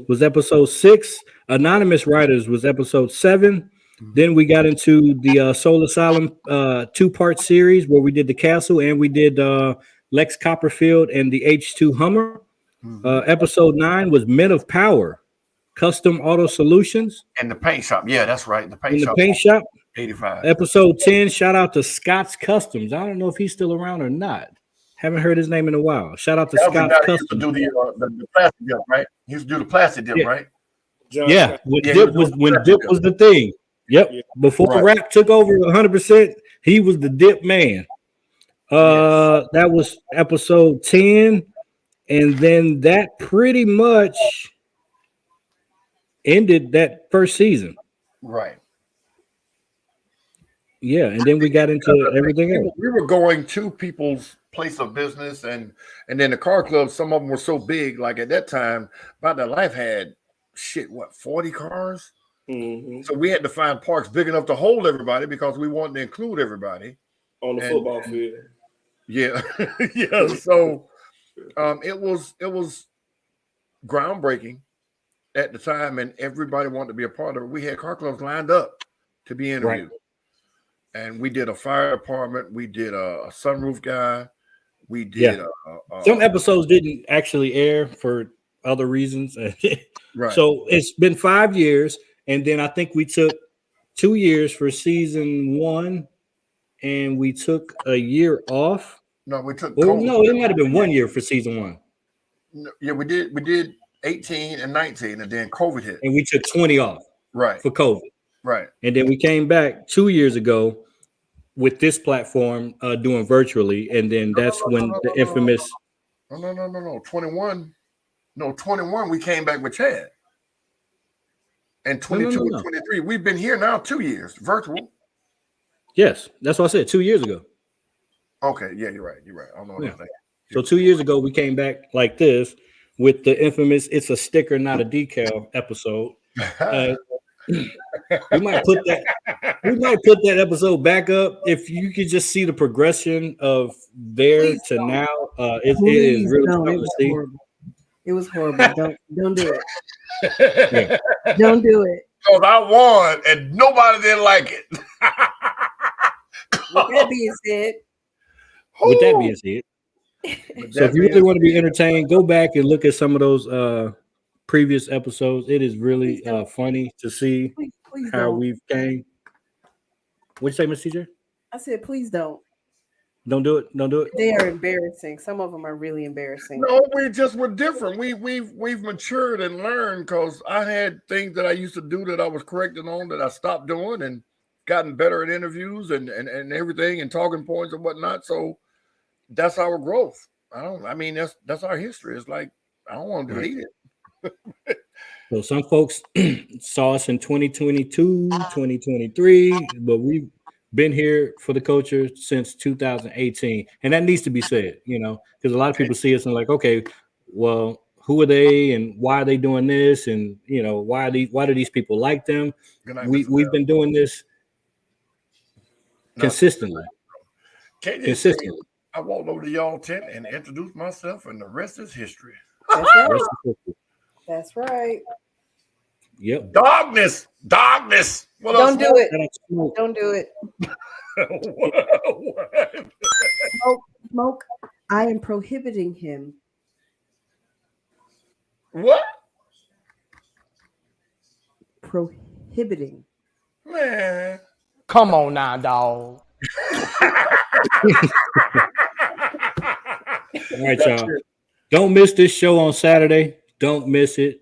was episode 6. Anonymous Riders was episode 7. Then we got into the Soul Asylum 2-part series where we did the castle and we did Lex Copperfield and the H2 Hummer. Episode 9 was Men of Power, Custom Auto Solutions. And the paint shop. Yeah, that's right. The paint shop. 85. Episode 10, shout out to Scott's Customs. I don't know if he's still around or not. Haven't heard his name in a while. Shout out to Scott's Customs. To do the plastic dip, right? He used to do the plastic dip, right? Yeah, when Dip was the thing. Yep. Before rap took over 100%, he was the dip man. That was episode 10. And then that pretty much ended that first season. Right. Yeah, and then we got into everything else. We were going to people's place of business, and then the car clubs, some of them were so big, like at that time, About That Life had 40 cars? Mm-hmm. So we had to find parks big enough to hold everybody because we wanted to include everybody. On the football field. Yeah. Yeah. So it was groundbreaking at the time, and everybody wanted to be a part of it. We had car clubs lined up to be interviewed. Right. And we did a fire department. We did a sunroof guy. We did some episodes didn't actually air for other reasons. Right. So it's been 5 years, and then I think we took 2 years for season 1, and we took a year off. No, we took. Or COVID. no, it might have been 1 year for season 1. No, yeah, we did 18 and 19, and then COVID hit. And we took 20 off Right. for COVID. Right. And then we came back 2 years ago with this platform doing virtually. And then that's when the infamous. No. 21. No, 21, we came back with Chad. And 22 and 23, we've been here now 2 years, virtual. Yes, that's what I said 2 years ago. Okay, yeah, you're right. I don't know what I'm saying. So 2 years ago, we came back like this with the infamous "It's a Sticker, Not a Decal" episode. We might put that episode back up if you could just see the progression of there to now. It is really fun to see. It was horrible. Don't do it. Don't do it. Because I won and nobody didn't like it. With that being said, So if you really want to be entertained, go back and look at some of those previous episodes. It is really funny to see please how don't. we've came. What'd you say, Miss TJ? I said, please don't. Don't do it. Don't do it. They are embarrassing. Some of them are really embarrassing. No, we're different. We've matured and learned because I had things that I used to do that I was correcting on that I stopped doing and gotten better at interviews and everything and talking points and whatnot. So that's our growth. That's our history. It's like I don't want to delete it. So some folks saw us in 2022, 2023, but we've been here for the culture since 2018. And that needs to be said, because a lot of people see us and like, okay, well, who are they and why are they doing this? And, why do these people like them? We've been doing this consistently. Consistently. I walked over to y'all tent and introduced myself, and the rest is history. That's right. That's right. Yep. Darkness. What Don't do it. Smoke. Don't do it. What? Smoke. I am prohibiting him. What? Prohibiting. Man. Come on now, dog. All right, y'all. Don't miss this show on Saturday. Don't miss it.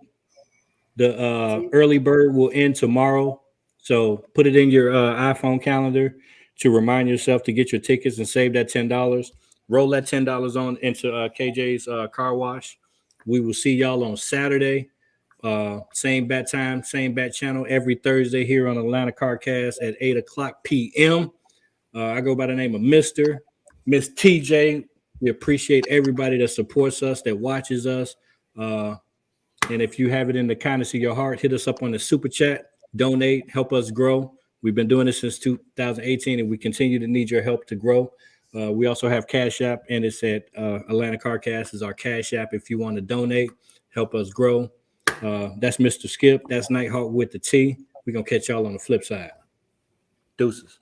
The early bird will end tomorrow. So put it in your iPhone calendar to remind yourself to get your tickets and save that $10. Roll that $10 on into KJ's car wash. We will see y'all on Saturday. Same bat time, same bat channel every Thursday here on Atlanta CarCast at 8:00 p.m. I go by the name of Miss TJ. We appreciate everybody that supports us, that watches us. And if you have it in the kindness of your heart, hit us up on the super chat, donate, help us grow. We've been doing this since 2018, and we continue to need your help to grow. We also have Cash App, and it's at Atlanta CarCast is our Cash App if you want to donate, help us grow. That's Mr. Skip. That's Nighthawk with the T. We're going to catch y'all on the flip side. Deuces.